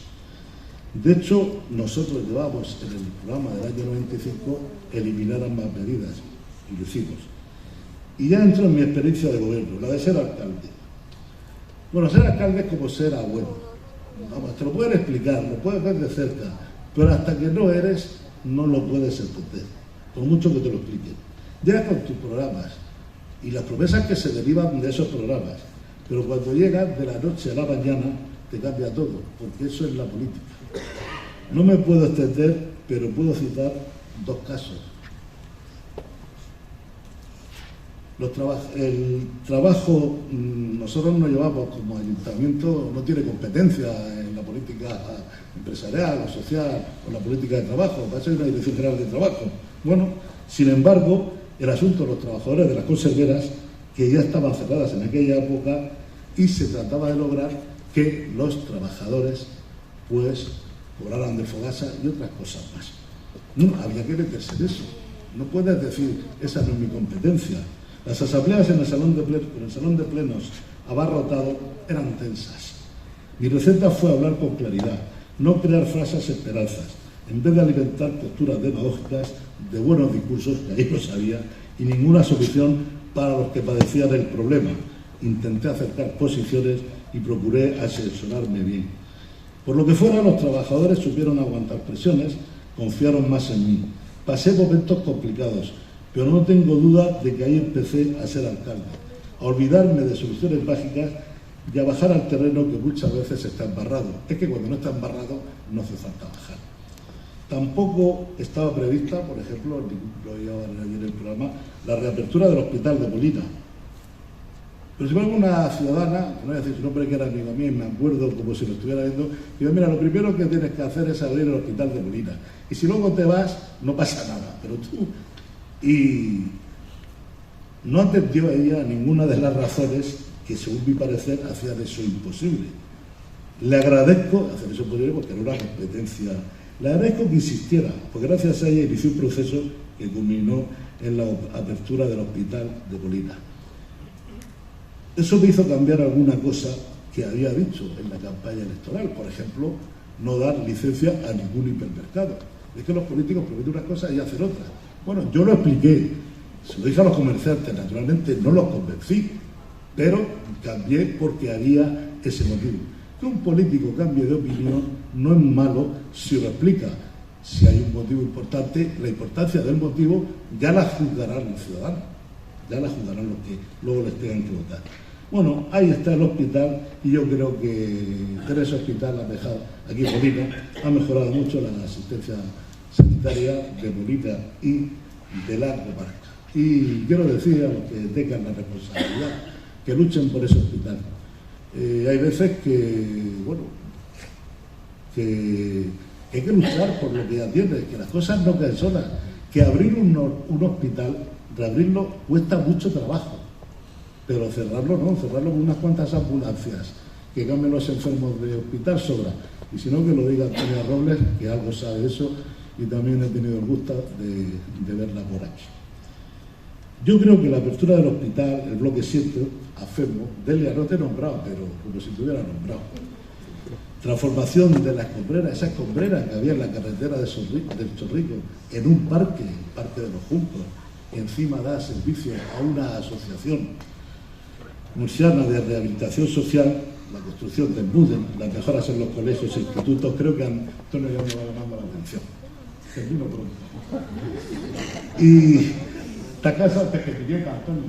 De hecho, nosotros llevamos en el programa del año 95 eliminar ambas medidas, y lo hicimos. Y ya entro en mi experiencia de gobierno, la de ser alcalde. Bueno, ser alcalde es como ser abuelo. Vamos, te lo pueden explicar, lo puedes ver de cerca, pero hasta que no eres, no lo puedes entender, por mucho que te lo expliquen. Llegas con tus programas y las promesas que se derivan de esos programas, pero cuando llegas de la noche a la mañana te cambia todo, porque eso es la política. No me puedo extender, pero puedo citar dos casos. El trabajo, nosotros nos llevamos como ayuntamiento, no tiene competencia en la política empresarial o social o la política de trabajo, va a ser una dirección general de trabajo. Bueno, sin embargo, el asunto de los trabajadores de las conserveras, que ya estaban cerradas en aquella época, y se trataba de lograr que los trabajadores pues cobraran de fogasa y otras cosas más. No, había que meterse en eso. No puedes decir, esa no es mi competencia. Las asambleas en el salón de plenos abarrotado eran tensas. Mi receta fue hablar con claridad, no crear falsas esperanzas, en vez de alimentar posturas demagógicas de buenos discursos, que ahí lo sabía, y ninguna solución para los que padecían el problema. Intenté acercar posiciones y procuré asesorarme bien. Por lo que fuera, los trabajadores supieron aguantar presiones, confiaron más en mí. Pasé momentos complicados, pero no tengo duda de que ahí empecé a ser alcalde, a olvidarme de soluciones mágicas y a bajar al terreno que muchas veces está embarrado. Es que cuando no está embarrado no hace falta bajar. Tampoco estaba prevista, por ejemplo, lo llevaba ayer en el programa, la reapertura del hospital de Molina. Pero si vengo una ciudadana, que no voy a decir su nombre, que era amigo mío, y me acuerdo como si lo estuviera viendo, y digo, mira, lo primero que tienes que hacer es abrir el hospital de Molina. Y si luego te vas, no pasa nada, pero tú... Y no atendió ella ninguna de las razones que, según mi parecer, hacían eso imposible. Le agradezco hacer eso posible porque era una competencia. Le agradezco que insistiera, porque gracias a ella inició un proceso que culminó en la apertura del hospital de Molina. Eso me hizo cambiar alguna cosa que había dicho en la campaña electoral. Por ejemplo, no dar licencia a ningún hipermercado. Es que los políticos prometen unas cosas y hacen otras. Bueno, yo lo expliqué, se lo dije a los comerciantes, naturalmente no los convencí, pero cambié porque había ese motivo. Que un político cambie de opinión no es malo si lo explica, Si hay un motivo importante, la importancia del motivo ya la juzgarán los ciudadanos, ya la juzgarán los que luego les tengan que votar. Bueno, ahí está el hospital y yo creo que tener ese hospital ha dejado, aquí en Molina, ha mejorado mucho la asistencia sanitaria de Molina y de la comarca. Y quiero decir a los que tengan la responsabilidad que luchen por ese hospital. Hay veces que, bueno, que hay que luchar por lo que atiende, que las cosas no caen solas, que abrir un hospital, reabrirlo cuesta mucho trabajo, pero cerrarlo no, cerrarlo con unas cuantas ambulancias, que cambien los enfermos de hospital sobra. Y si no, que lo diga Antonia Robles, que algo sabe de eso, y también he tenido el gusto de verla por aquí. Yo creo que la apertura del hospital, el bloque 7, AFEMO, Delia, no te he nombrado, pero como si te hubiera nombrado. Transformación de la escombrera, esa escombrera que había en la carretera del Chorrico, en un parque, el Parque de los Juncos, que encima da servicio a una asociación murciana de rehabilitación social, la construcción del MUDEN, las mejoras en los colegios e institutos. Creo que Antonio ya me va llamando la atención. Termino pronto. Y esta casa antes que te llega, Antonio.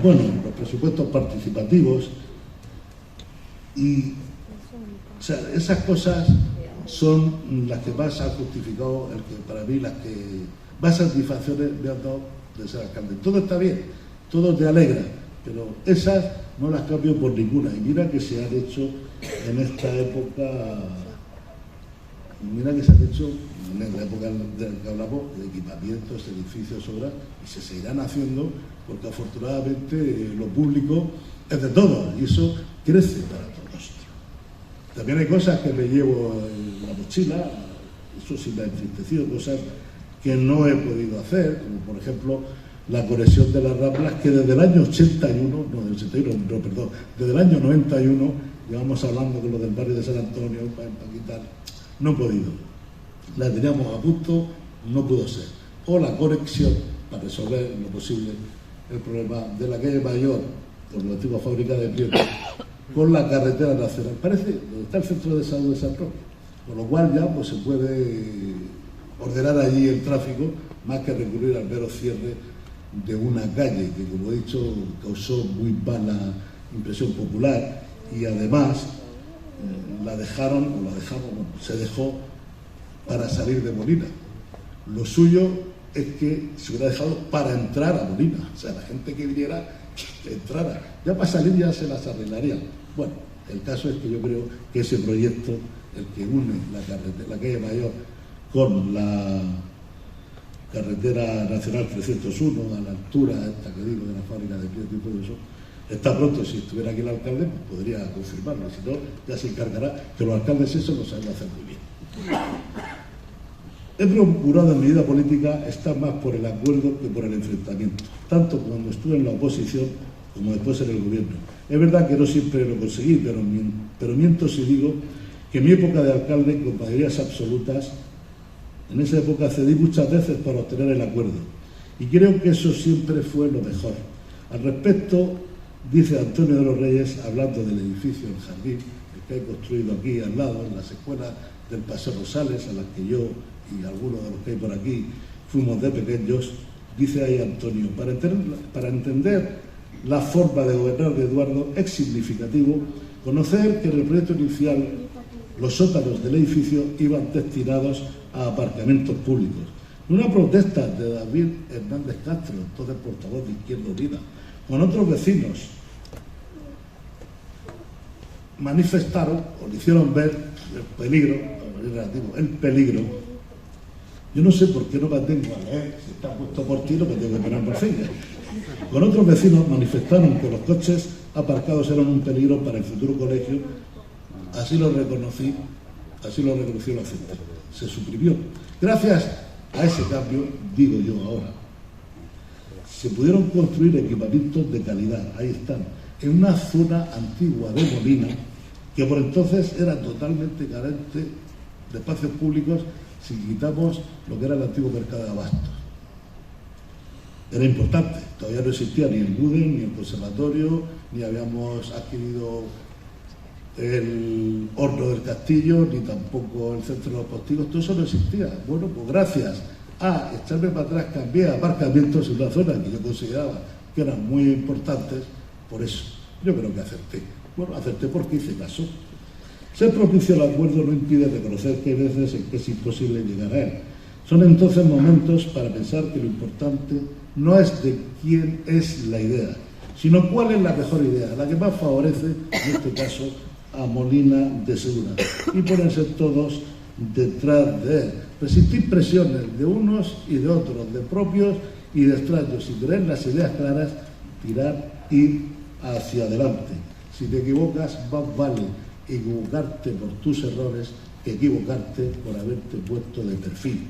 Bueno, los presupuestos participativos y, o sea, esas cosas son las que más han justificado, para mí, las que más satisfacciones me han dado de ser alcalde. Todo está bien, todo te alegra, pero esas no las cambio por ninguna. Y mira que se han hecho en esta época, mira que se han hecho en la época de la que hablamos, de equipamientos, edificios, obras, y se seguirán haciendo, porque afortunadamente lo público es de todos, y eso crece para todos. También hay cosas que me llevo en la mochila, eso sí me ha entristecido, cosas que no he podido hacer, como por ejemplo la conexión de las Ramblas, que desde el año 81, desde el año 91, llevamos hablando con lo del barrio de San Antonio, para quitar, no he podido. La teníamos a punto, no pudo ser. O la conexión, para resolver lo posible el problema de la calle Mayor, por la antigua fábrica de Prieto, con la carretera nacional. Parece donde está el centro de salud de San Roque, con lo cual ya pues, se puede ordenar allí el tráfico, más que recurrir al mero cierre de una calle que, como he dicho, causó muy mala impresión popular y además se dejó para salir de Molina. Lo suyo es que se hubiera dejado para entrar a Molina, o sea, la gente que viniera, que entrara. Ya para salir ya se las arreglarían. Bueno, el caso es que yo creo que ese proyecto, el que une la calle Mayor con la carretera nacional 301, a la altura esta que digo de la fábrica de Prieto y todo eso, está pronto. Si estuviera aquí el alcalde, pues podría confirmarlo, si no, ya se encargará, que los alcaldes eso lo saben hacer muy bien. He procurado en mi vida política estar más por el acuerdo que por el enfrentamiento, tanto cuando estuve en la oposición como después en el gobierno. Es verdad que no siempre lo conseguí, pero miento si digo que en mi época de alcalde, con mayorías absolutas, en esa época cedí muchas veces para obtener el acuerdo. Y creo que eso siempre fue lo mejor. Al respecto, dice Antonio de los Reyes, hablando del edificio, el jardín, el que he construido aquí al lado, en las escuelas del Paseo Rosales, a las que yo y algunos de los que hay por aquí fuimos de pequeños, dice ahí Antonio, para entender la forma de gobernar de Eduardo es significativo conocer que en el proyecto inicial los sótanos del edificio iban destinados a aparcamientos públicos. Una protesta de David Hernández Castro, entonces portavoz de Izquierda Unida, con otros vecinos, manifestaron o le hicieron ver el peligro. Yo no sé por qué no me tengo a leer, si está puesto por tiro, me tengo que poner por fin. Con otros vecinos manifestaron que los coches aparcados eran un peligro para el futuro colegio. Así lo reconoció la gente. Se suprimió. Gracias a ese cambio, digo yo ahora, se pudieron construir equipamientos de calidad, ahí están, en una zona antigua de Molina, que por entonces era totalmente carente de espacios públicos si quitamos lo que era el antiguo mercado de abastos. Era importante, todavía no existía ni el MUDEN, ni el conservatorio, ni habíamos adquirido el horno del castillo, ni tampoco el centro de los postigos, todo eso no existía. Bueno, pues gracias a echarme para atrás cambié aparcamientos en una zona que yo consideraba que eran muy importantes. Por eso yo creo que acerté. Bueno, acerté porque hice caso. Ser propicio al acuerdo no impide reconocer que hay veces en que es imposible llegar a él. Son entonces momentos para pensar que lo importante no es de quién es la idea, sino cuál es la mejor idea, la que más favorece, en este caso, a Molina de Segura, y ponerse todos detrás de él. Resistir presiones de unos y de otros, de propios y de extraños, y tener las ideas claras, tirar, ir hacia adelante. Si te equivocas, más vale equivocarte por tus errores que equivocarte por haberte puesto de perfil.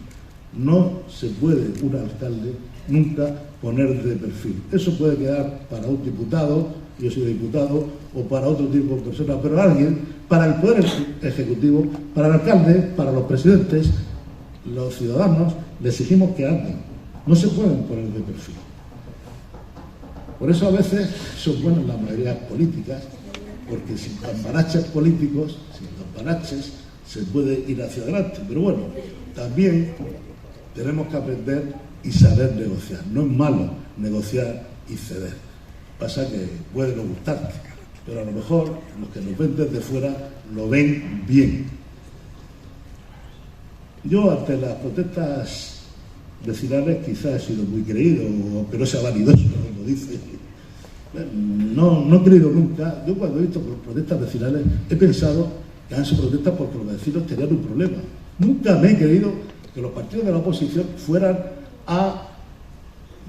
No se puede un alcalde nunca poner de perfil. Eso puede quedar para un diputado, yo soy diputado, o para otro tipo de persona, pero alguien, para el Poder Ejecutivo, para el alcalde, para los presidentes, los ciudadanos, le exigimos que anden. No se pueden poner de perfil. Por eso a veces son buenas las mayorías políticas, porque sin campanaches políticos, sin campanaches, se puede ir hacia adelante. Pero bueno, también tenemos que aprender y saber negociar. No es malo negociar y ceder. Pasa que puede no gustarte, pero a lo mejor los que nos ven desde fuera lo ven bien. Yo ante las protestas vecinales quizás he sido muy creído, aunque no sea vanidoso, como dice. No he creído nunca. Yo cuando he visto protestas vecinales he pensado que han sido protestas porque los vecinos tenían un problema. Nunca me he creído que los partidos de la oposición fueran a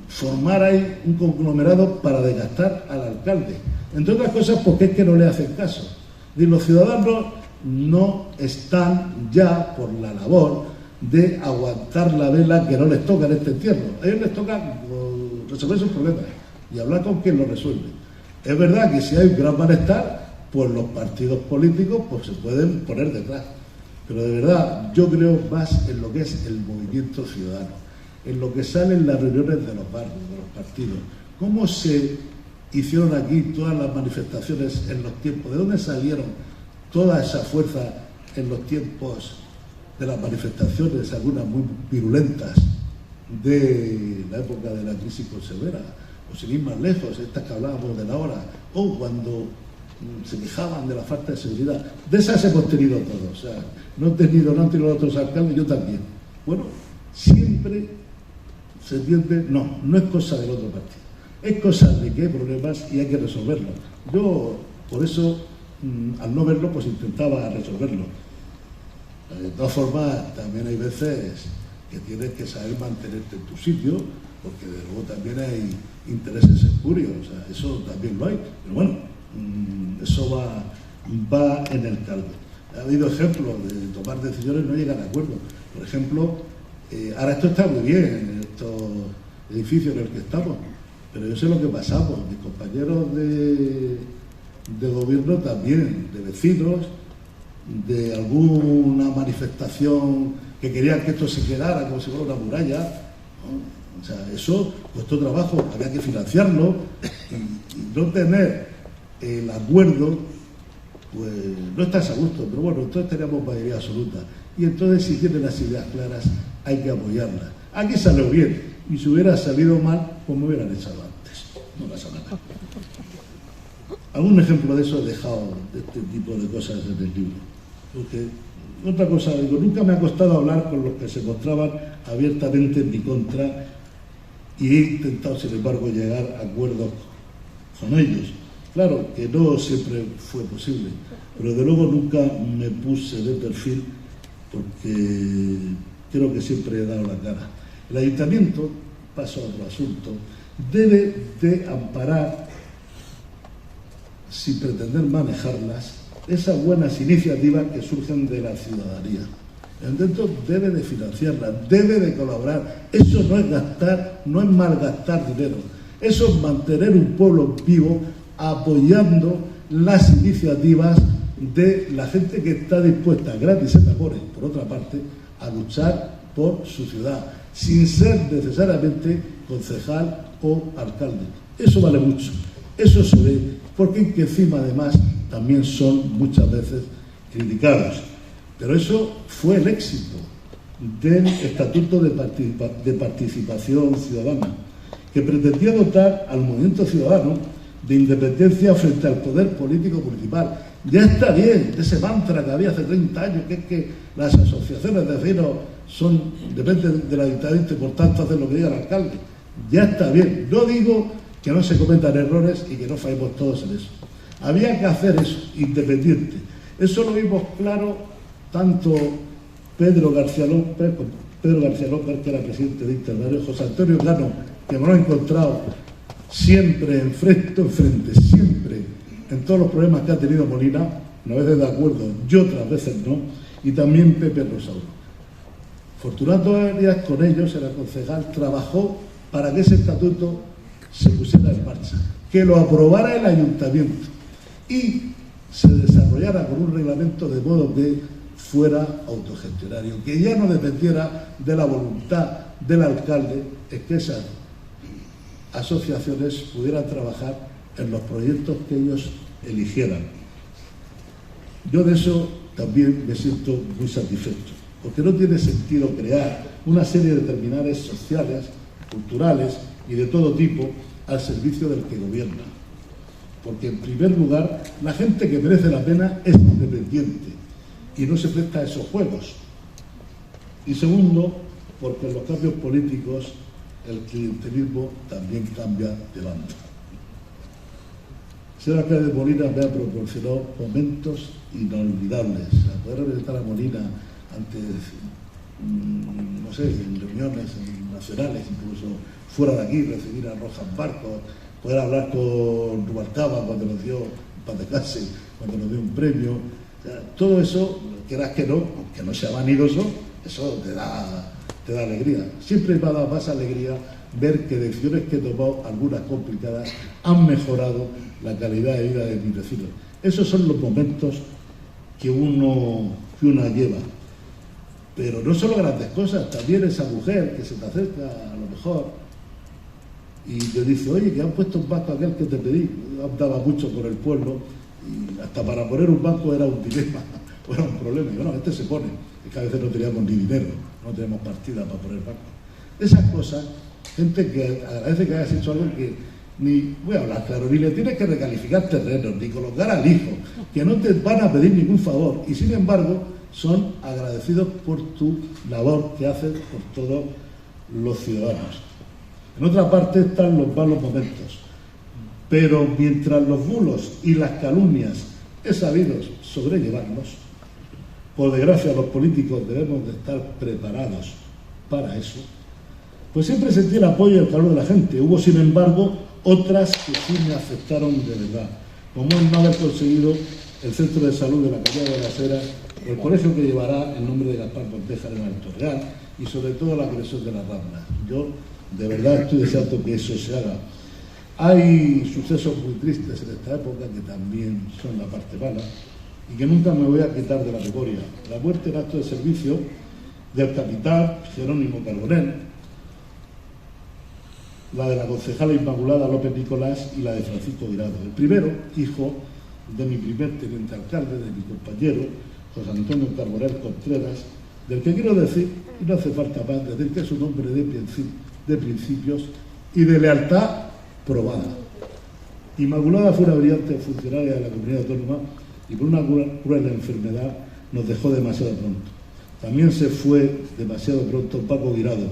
formar ahí un conglomerado para desgastar al alcalde. Entre otras cosas porque es que no le hacen caso. Y los ciudadanos no están ya por la labor de aguantar la vela que no les toca en este entierro. A ellos les toca resolver sus problemas y hablar con quien lo resuelve. Es verdad que si hay un gran malestar, pues los partidos políticos pues se pueden poner detrás. Pero de verdad, yo creo más en lo que es el movimiento ciudadano, en lo que sale en las reuniones de los barrios, de los partidos. ¿Cómo se hicieron aquí todas las manifestaciones en los tiempos? ¿De dónde salieron toda esa fuerza en los tiempos de las manifestaciones, algunas muy virulentas, de la época de la crisis consevera? O sin ir más lejos, estas que hablábamos de la hora, o cuando se quejaban de la falta de seguridad. De esas hemos tenido todos. O sea, no han tenido otros alcaldes, yo también. Bueno, siempre se entiende, no es cosa del otro partido. Es cosa de que hay problemas y hay que resolverlos. Yo, por eso, al no verlo, pues intentaba resolverlo. De todas formas, también hay veces que tienes que saber mantenerte en tu sitio, porque de luego también hay intereses espurios, o sea, eso también lo hay. Pero bueno, eso va en el caldo. Ha habido ejemplos de tomar decisiones y no llegar a acuerdo. Por ejemplo, ahora esto está muy bien en estos edificios en el que estamos, pero yo sé lo que pasamos. Mis compañeros de gobierno también, de vecinos, de alguna manifestación que querían que esto se quedara como si fuera una muralla, ¿no? O sea, eso costó trabajo, había que financiarlo y no tener el acuerdo, pues no estás a gusto, pero bueno, entonces teníamos mayoría absoluta. Y entonces, si tienen las ideas claras, hay que apoyarlas. Aquí salió bien, y si hubiera salido mal, pues me hubieran echado antes. No pasa nada. Algún ejemplo de eso he dejado, de este tipo de cosas en el libro. Porque, otra cosa, digo, nunca me ha costado hablar con los que se mostraban abiertamente en mi contra y he intentado, sin embargo, llegar a acuerdos con ellos. Claro que no siempre fue posible, pero de luego nunca me puse de perfil porque creo que siempre he dado la cara. El ayuntamiento, paso a otro asunto, debe de amparar, sin pretender manejarlas, esas buenas iniciativas que surgen de la ciudadanía. El ayuntamiento debe de financiarlas, debe de colaborar. Eso no es gastar, no es malgastar dinero. Eso es mantener un pueblo vivo apoyando las iniciativas de la gente que está dispuesta, gratis en amores, por otra parte, a luchar por su ciudad, sin ser necesariamente concejal o alcalde. Eso vale mucho, eso se ve, porque encima además también son muchas veces criticados. Pero eso fue el éxito del Estatuto de Participación Ciudadana, que pretendía dotar al movimiento ciudadano de independencia frente al poder político municipal. Ya está bien ese mantra que había hace 30 años, que es que las asociaciones de vecinos dependen del ayuntamiento y por tanto hacen lo que diga el alcalde. Ya está bien. No digo que no se cometan errores y que no fallemos todos en eso. Había que hacer eso, independiente. Eso lo vimos claro tanto Pedro García López, que era presidente de Interbarrio, José Antonio Cano, que me lo he encontrado siempre enfrente, siempre, en todos los problemas que ha tenido Molina, una vez de acuerdo y otras veces no, y también Pepe Rosauro. Fortunato Arias, con ellos, era concejal, trabajó para que ese estatuto se pusiera en marcha, que lo aprobara el ayuntamiento y se desarrollara con un reglamento de modo que fuera autogestionario, que ya no dependiera de la voluntad del alcalde, es que esas asociaciones pudieran trabajar en los proyectos que ellos eligieran. Yo de eso también me siento muy satisfecho, porque no tiene sentido crear una serie de terminales sociales, culturales y de todo tipo al servicio del que gobierna. Porque en primer lugar, la gente que merece la pena es independiente y no se presta a esos juegos. Y segundo, porque en los cambios políticos el clientelismo también cambia de banda. El señor alcalde de Molina me ha proporcionado momentos inolvidables. Poder representar a Molina ante, no sé, en reuniones nacionales, incluso fuera de aquí, recibir a Rojas Barcos, poder hablar con Rubalcaba cuando nos dio cuando nos dio un premio. O sea, todo eso, quieras que no, aunque no sea vanidoso, eso te da alegría. Siempre me ha dado más alegría ver que decisiones que he tomado, algunas complicadas, han mejorado la calidad de vida de mis vecinos. Esos son los momentos que uno lleva. Pero no solo grandes cosas, también esa mujer que se te acerca a lo mejor y te dice, oye, que han puesto un banco aquel que te pedí. Yo andaba mucho por el pueblo y hasta para poner un banco era un dilema, o era un problema. Y bueno, este se pone, es que a veces no teníamos ni dinero, no tenemos partida para poner banco. Esas cosas, gente que agradece que hayas hecho algo que ni, voy a hablar claro, ni le tienes que recalificar terrenos, ni colocar al hijo, que no te van a pedir ningún favor, y sin embargo son agradecidos por tu labor que haces por todos los ciudadanos. En otra parte están los malos momentos, pero mientras los bulos y las calumnias he sabido sobrellevarlos, por desgracia los políticos debemos de estar preparados para eso, pues siempre sentí el apoyo y el calor de la gente. Hubo, sin embargo, otras que sí me afectaron de verdad, como el no haber conseguido el centro de salud de la Cañada de las Heras, el colegio que llevará el nombre de Gaspar Montejar en Alto Real y sobre todo la agresión de la Rambla. Yo de verdad estoy deseando que eso se haga. Hay sucesos muy tristes en esta época que también son la parte mala y que nunca me voy a quitar de la memoria. La muerte en acto de servicio del capitán Jerónimo Carbonell, la de la concejala Inmaculada López Nicolás y la de Francisco Guirado. El primero, hijo de mi primer teniente alcalde, de mi compañero José Antonio Carbonell Contreras, del que quiero decir, y no hace falta más, decir que es un hombre de principios y de lealtad probada. Inmaculada fue una brillante funcionaria de la comunidad autónoma y por una cruel enfermedad nos dejó demasiado pronto. También se fue demasiado pronto Paco Guirado,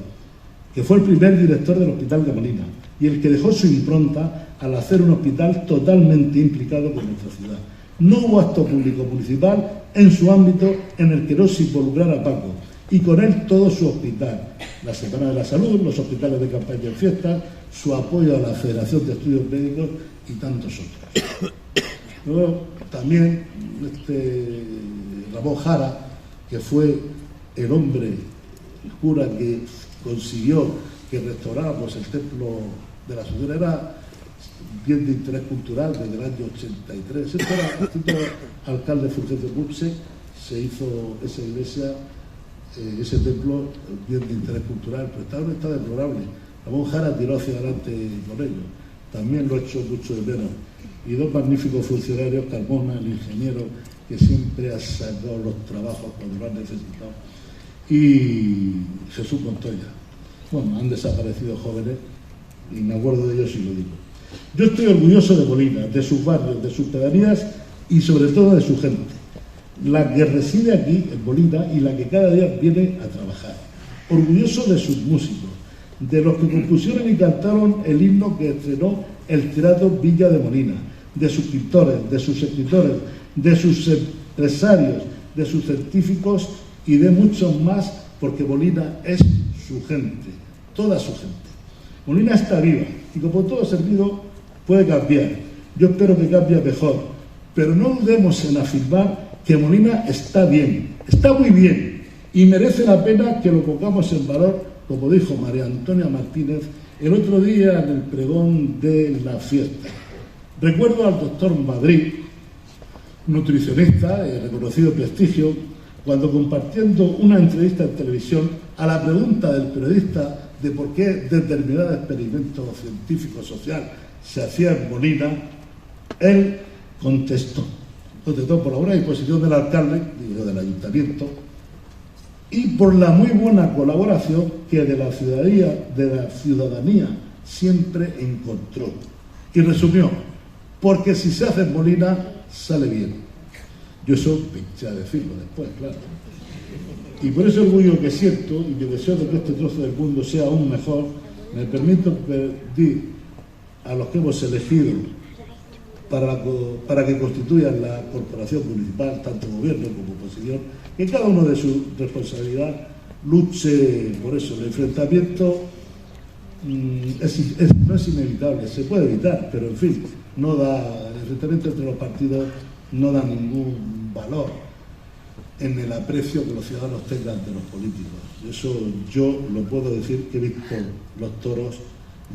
que fue el primer director del Hospital de Molina y el que dejó su impronta al hacer un hospital totalmente implicado con nuestra ciudad. No hubo acto público municipal en su ámbito en el que no se involucrara a Paco, y con él todo su hospital, la Semana de la Salud, los hospitales de campaña en fiestas, su apoyo a la Federación de Estudios Médicos y tantos otros. Luego también Ramón Jara, que fue el hombre, el cura que consiguió que restauráramos el templo de la Asunción, era bien de interés cultural desde el año 83. Siendo alcalde Fulgencio Pulse, se hizo esa iglesia, ese templo, bien de interés cultural, pero está deplorable. Ramón Jara tiró hacia adelante con ello. También lo he hecho mucho de menos. y dos magníficos funcionarios, Carmona, el ingeniero, que siempre ha sacado los trabajos cuando lo han necesitado, y Jesús Montoya. Bueno, han desaparecido jóvenes y me acuerdo de ellos y lo digo. Yo estoy orgulloso de Molina, de sus barrios, de sus pedanías y sobre todo de su gente, la que reside aquí en Molina y la que cada día viene a trabajar. Orgulloso de sus músicos, de los que compusieron y cantaron el himno que estrenó el Teatro Villa de Molina, de sus pintores, de sus escritores, de sus empresarios, de sus científicos y de muchos más, porque Molina es su gente, toda su gente. Molina está viva y como todo servido puede cambiar. Yo espero que cambie mejor, pero no dudemos en afirmar que Molina está bien, está muy bien y merece la pena que lo pongamos en valor, como dijo María Antonia Martínez el otro día en el pregón de la fiesta. Recuerdo al doctor Madrid, nutricionista de reconocido prestigio, cuando compartiendo una entrevista en televisión a la pregunta del periodista de por qué determinado experimento científico-social se hacía en Molina, él contestó por la buena disposición del alcalde, digo, del ayuntamiento, y por la muy buena colaboración que de la ciudadanía siempre encontró. Y resumió, porque si se hace en Molina, sale bien. Yo eso pinché a decirlo después, claro. Y por ese orgullo que siento y que deseo de que este trozo del mundo sea aún mejor, me permito pedir a los que hemos elegido para que constituyan la corporación municipal, tanto gobierno como oposición, que cada uno de su responsabilidad luche por eso. El enfrentamiento no es inevitable, se puede evitar, pero en fin, el enfrentamiento entre los partidos no da ningún valor en el aprecio que los ciudadanos tengan de los políticos. Eso yo lo puedo decir, que he visto los toros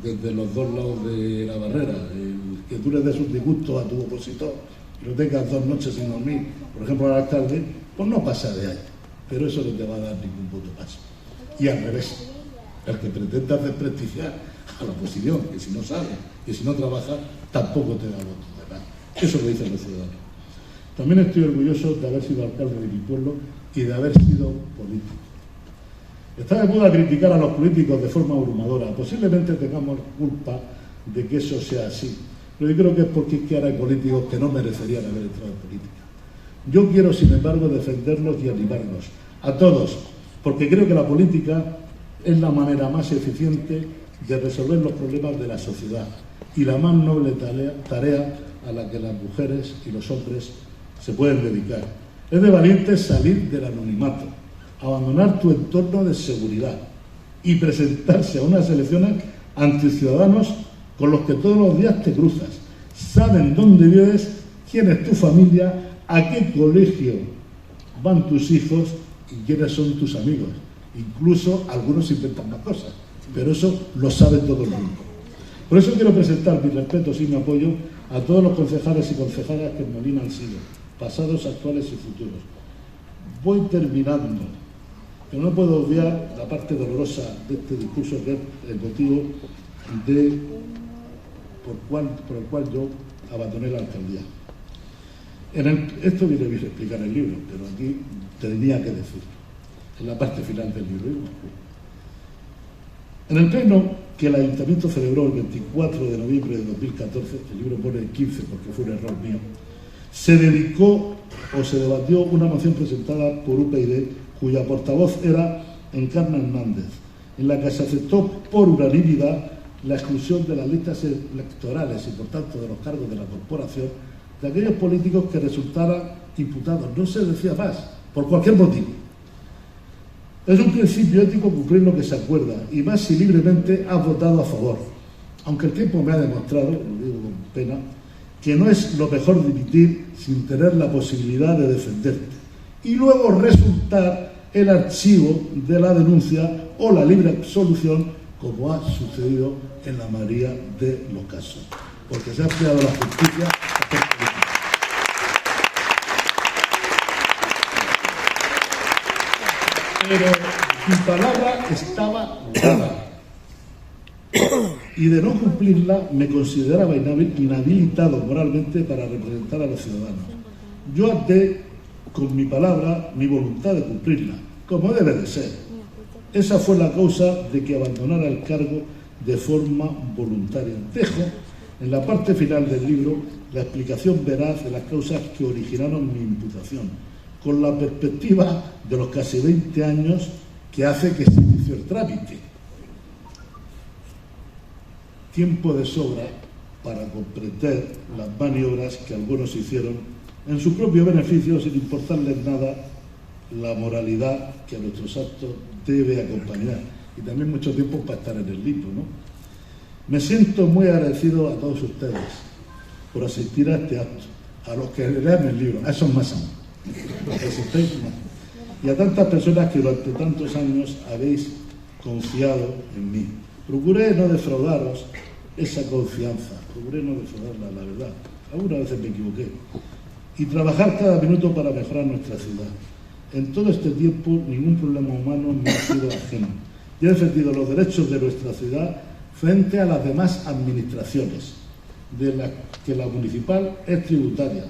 desde los dos lados de la barrera. El que tú le des un disgusto a tu opositor y lo tengas 2 noches sin dormir, por ejemplo al alcalde, pues no pasa de ahí, pero eso no te va a dar ningún puto paso. Y al revés, el que pretenda desprestigiar a la oposición, que si no sabe, que si no trabaja, tampoco te da votos de nada. Eso lo dicen los ciudadanos. También estoy orgulloso de haber sido alcalde de mi pueblo y de haber sido político. Está de moda criticar a los políticos de forma abrumadora. Posiblemente tengamos culpa de que eso sea así, pero yo creo que es porque es que ahora hay políticos que no merecerían haber entrado en política. Yo quiero, sin embargo, defenderlos y animarlos a todos, porque creo que la política es la manera más eficiente de resolver los problemas de la sociedad y la más noble tarea a la que las mujeres y los hombres se pueden dedicar. Es de valientes salir del anonimato, abandonar tu entorno de seguridad y presentarse a unas elecciones ante ciudadanos con los que todos los días te cruzas. Saben dónde vives, quién es tu familia, a qué colegio van tus hijos y quiénes son tus amigos. Incluso algunos inventan más cosas, pero eso lo sabe todo el mundo. Por eso quiero presentar mis respetos y mi apoyo a todos los concejales y concejalas que en Molina han sido, pasados, actuales y futuros. Voy terminando, pero no puedo obviar la parte dolorosa de este discurso, que es el motivo por el cual yo abandoné la alcaldía. Esto viene a explicar el libro, pero aquí tenía que decirlo, en la parte final del libro. En el pleno que el Ayuntamiento celebró el 24 de noviembre de 2014, el libro pone el 15 porque fue un error mío, se debatió una moción presentada por UPyD, cuya portavoz era Encarna Hernández, en la que se aceptó por unanimidad la exclusión de las listas electorales y, por tanto, de los cargos de la corporación de aquellos políticos que resultaran imputados. No se decía más, por cualquier motivo. Es un principio ético cumplir lo que se acuerda, y más si libremente has votado a favor. Aunque el tiempo me ha demostrado, lo digo con pena, que no es lo mejor dimitir sin tener la posibilidad de defenderte. Y luego resultar el archivo de la denuncia o la libre absolución, como ha sucedido en la mayoría de los casos. Porque se ha empleado la justicia. Pero mi palabra estaba dada. y de no cumplirla me consideraba inhabilitado moralmente para representar a los ciudadanos. Yo acté con mi palabra mi voluntad de cumplirla, como debe de ser. Esa fue la causa de que abandonara el cargo de forma voluntaria. Dejo en la parte final del libro la explicación veraz de las causas que originaron mi imputación, con la perspectiva de los casi 20 años que hace que se inició el trámite. Tiempo de sobra para comprender las maniobras que algunos hicieron en su propio beneficio, sin importarles nada la moralidad que a nuestros actos debe acompañar. Y también mucho tiempo para estar en el libro, ¿no? Me siento muy agradecido a todos ustedes por asistir a este acto, a los que lean el libro, a esos más aún, y a tantas personas que durante tantos años habéis confiado en mí. Procuré no defraudaros esa confianza, procuré no defraudarla, la verdad. Algunas veces me equivoqué. Y trabajar cada minuto para mejorar nuestra ciudad. En todo este tiempo, ningún problema humano me ha sido ajeno. Yo he defendido los derechos de nuestra ciudad frente a las demás administraciones, de las que la municipal es tributaria,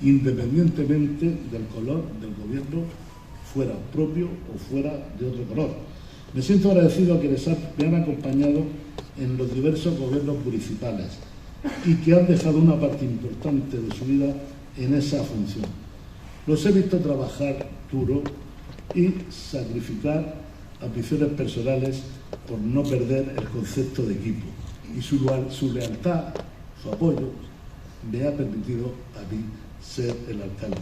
independientemente del color del gobierno, fuera propio o fuera de otro color. Me siento agradecido a quienes me han acompañado en los diversos gobiernos municipales y que han dejado una parte importante de su vida en esa función. Los he visto trabajar duro y sacrificar ambiciones personales por no perder el concepto de equipo, y su lealtad, su apoyo, me ha permitido a mí ser el alcalde.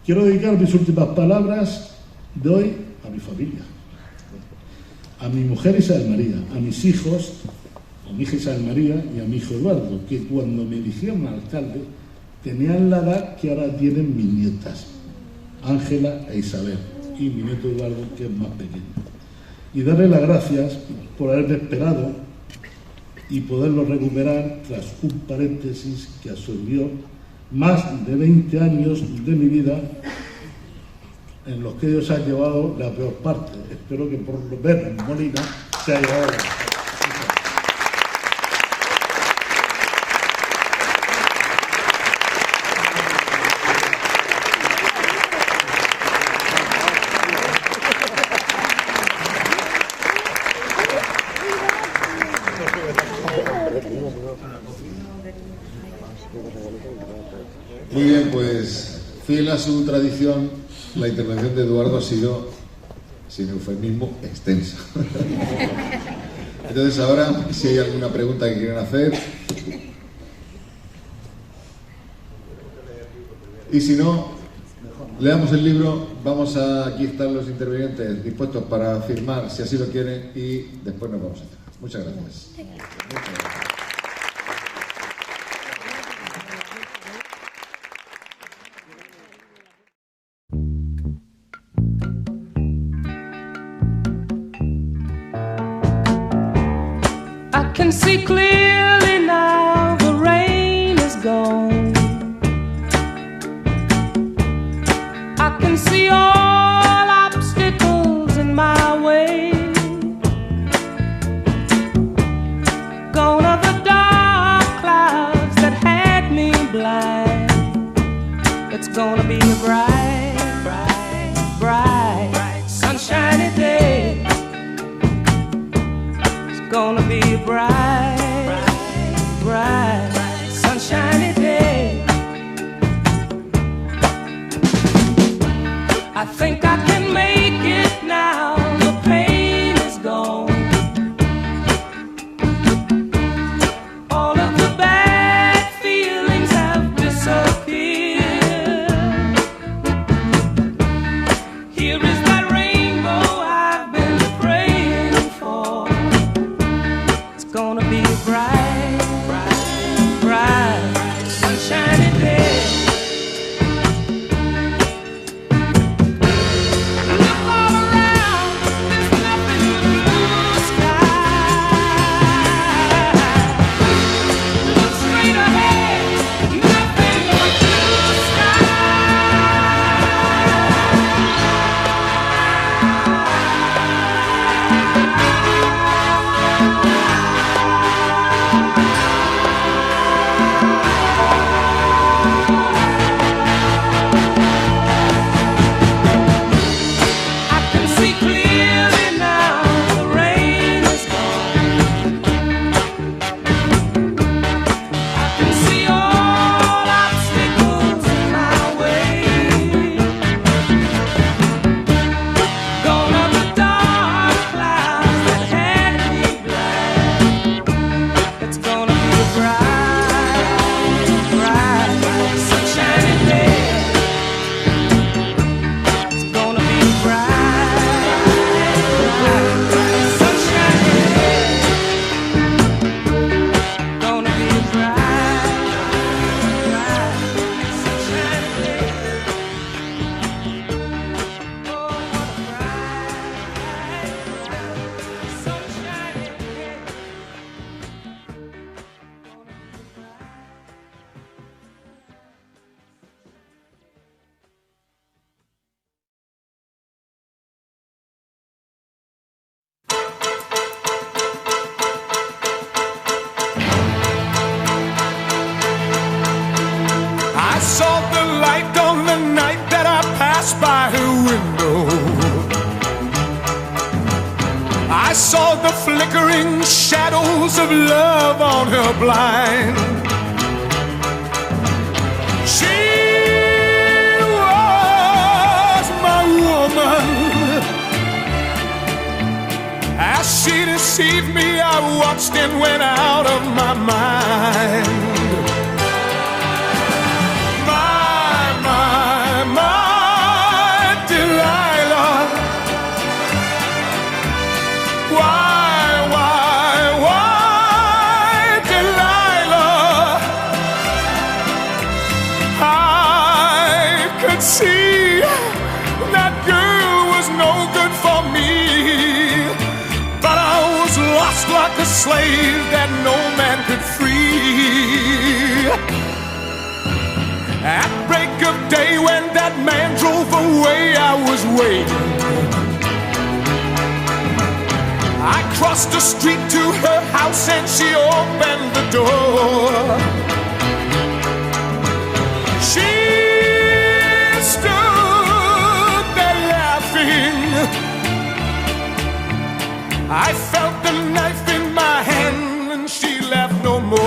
Quiero dedicar mis últimas palabras de hoy a mi familia, a mi mujer Isabel María, a mis hijos, a mi hija Isabel María y a mi hijo Eduardo, que cuando me eligieron alcalde tenían la edad que ahora tienen mis nietas, Ángela e Isabel, y mi nieto Eduardo, que es más pequeño. Y darle las gracias por haberme esperado y poderlo recuperar tras un paréntesis que absorbió más de 20 años de mi vida, en los que ellos han llevado la peor parte. Espero que por lo menos en Molina se haya llevado la mejor. Muy bien, pues fiel a su tradición, la intervención de Eduardo ha sido, sin eufemismo, extensa. Entonces ahora, si hay alguna pregunta que quieran hacer, y si no, leamos el libro. Aquí están los intervinientes dispuestos para firmar, si así lo quieren, y después nos vamos a hacer. Muchas gracias. I can see clearly now, the rain is gone. I can see all obstacles in my way. Gone are the dark clouds that had me blind. It's gonna be a bright, bright, bright, sunshiny day. Gonna be a bright, bright, sunshiny day. I think I can make it now, the pain is gone. All of the bad feelings have disappeared. Here is that rainbow I've been praying for. Gonna be a bright, bright, bright, sunshiny day. rose of love on her blind. She was my woman. As she deceived me, I watched and went out of my mind. My Delilah. Why, Delilah? I could see that girl was no good for me, but I was lost like a slave that no man could free. At break of day when that man drove away, I was waiting. I crossed the street to her house and she opened the door. She stood there laughing. I felt the knife in my hand and she laughed no more.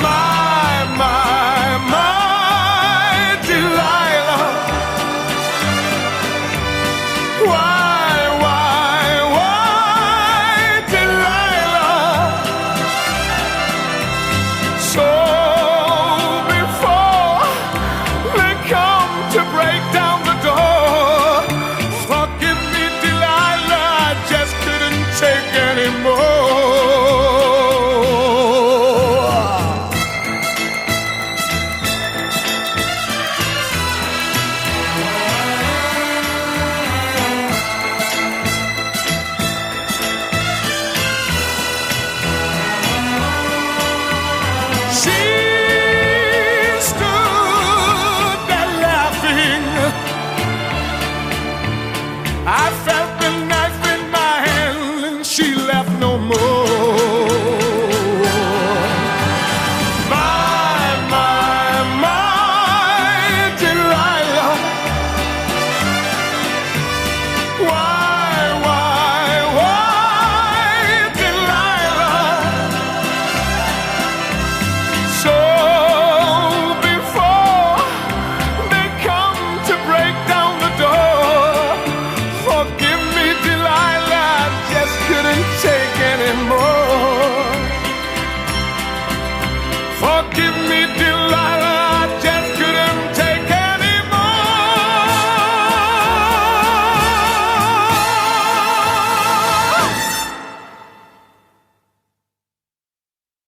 My Delilah. Why, Delilah? So before they come to break down the door, forgive me, Delilah, I just couldn't take anymore. She stood there laughing. I felt the knife in my hand and she laughed no more. My Delilah. Why, Delilah? So before they come to break down the door, forgive me, Delilah, I just couldn't take anymore. Forgive me, Delilah.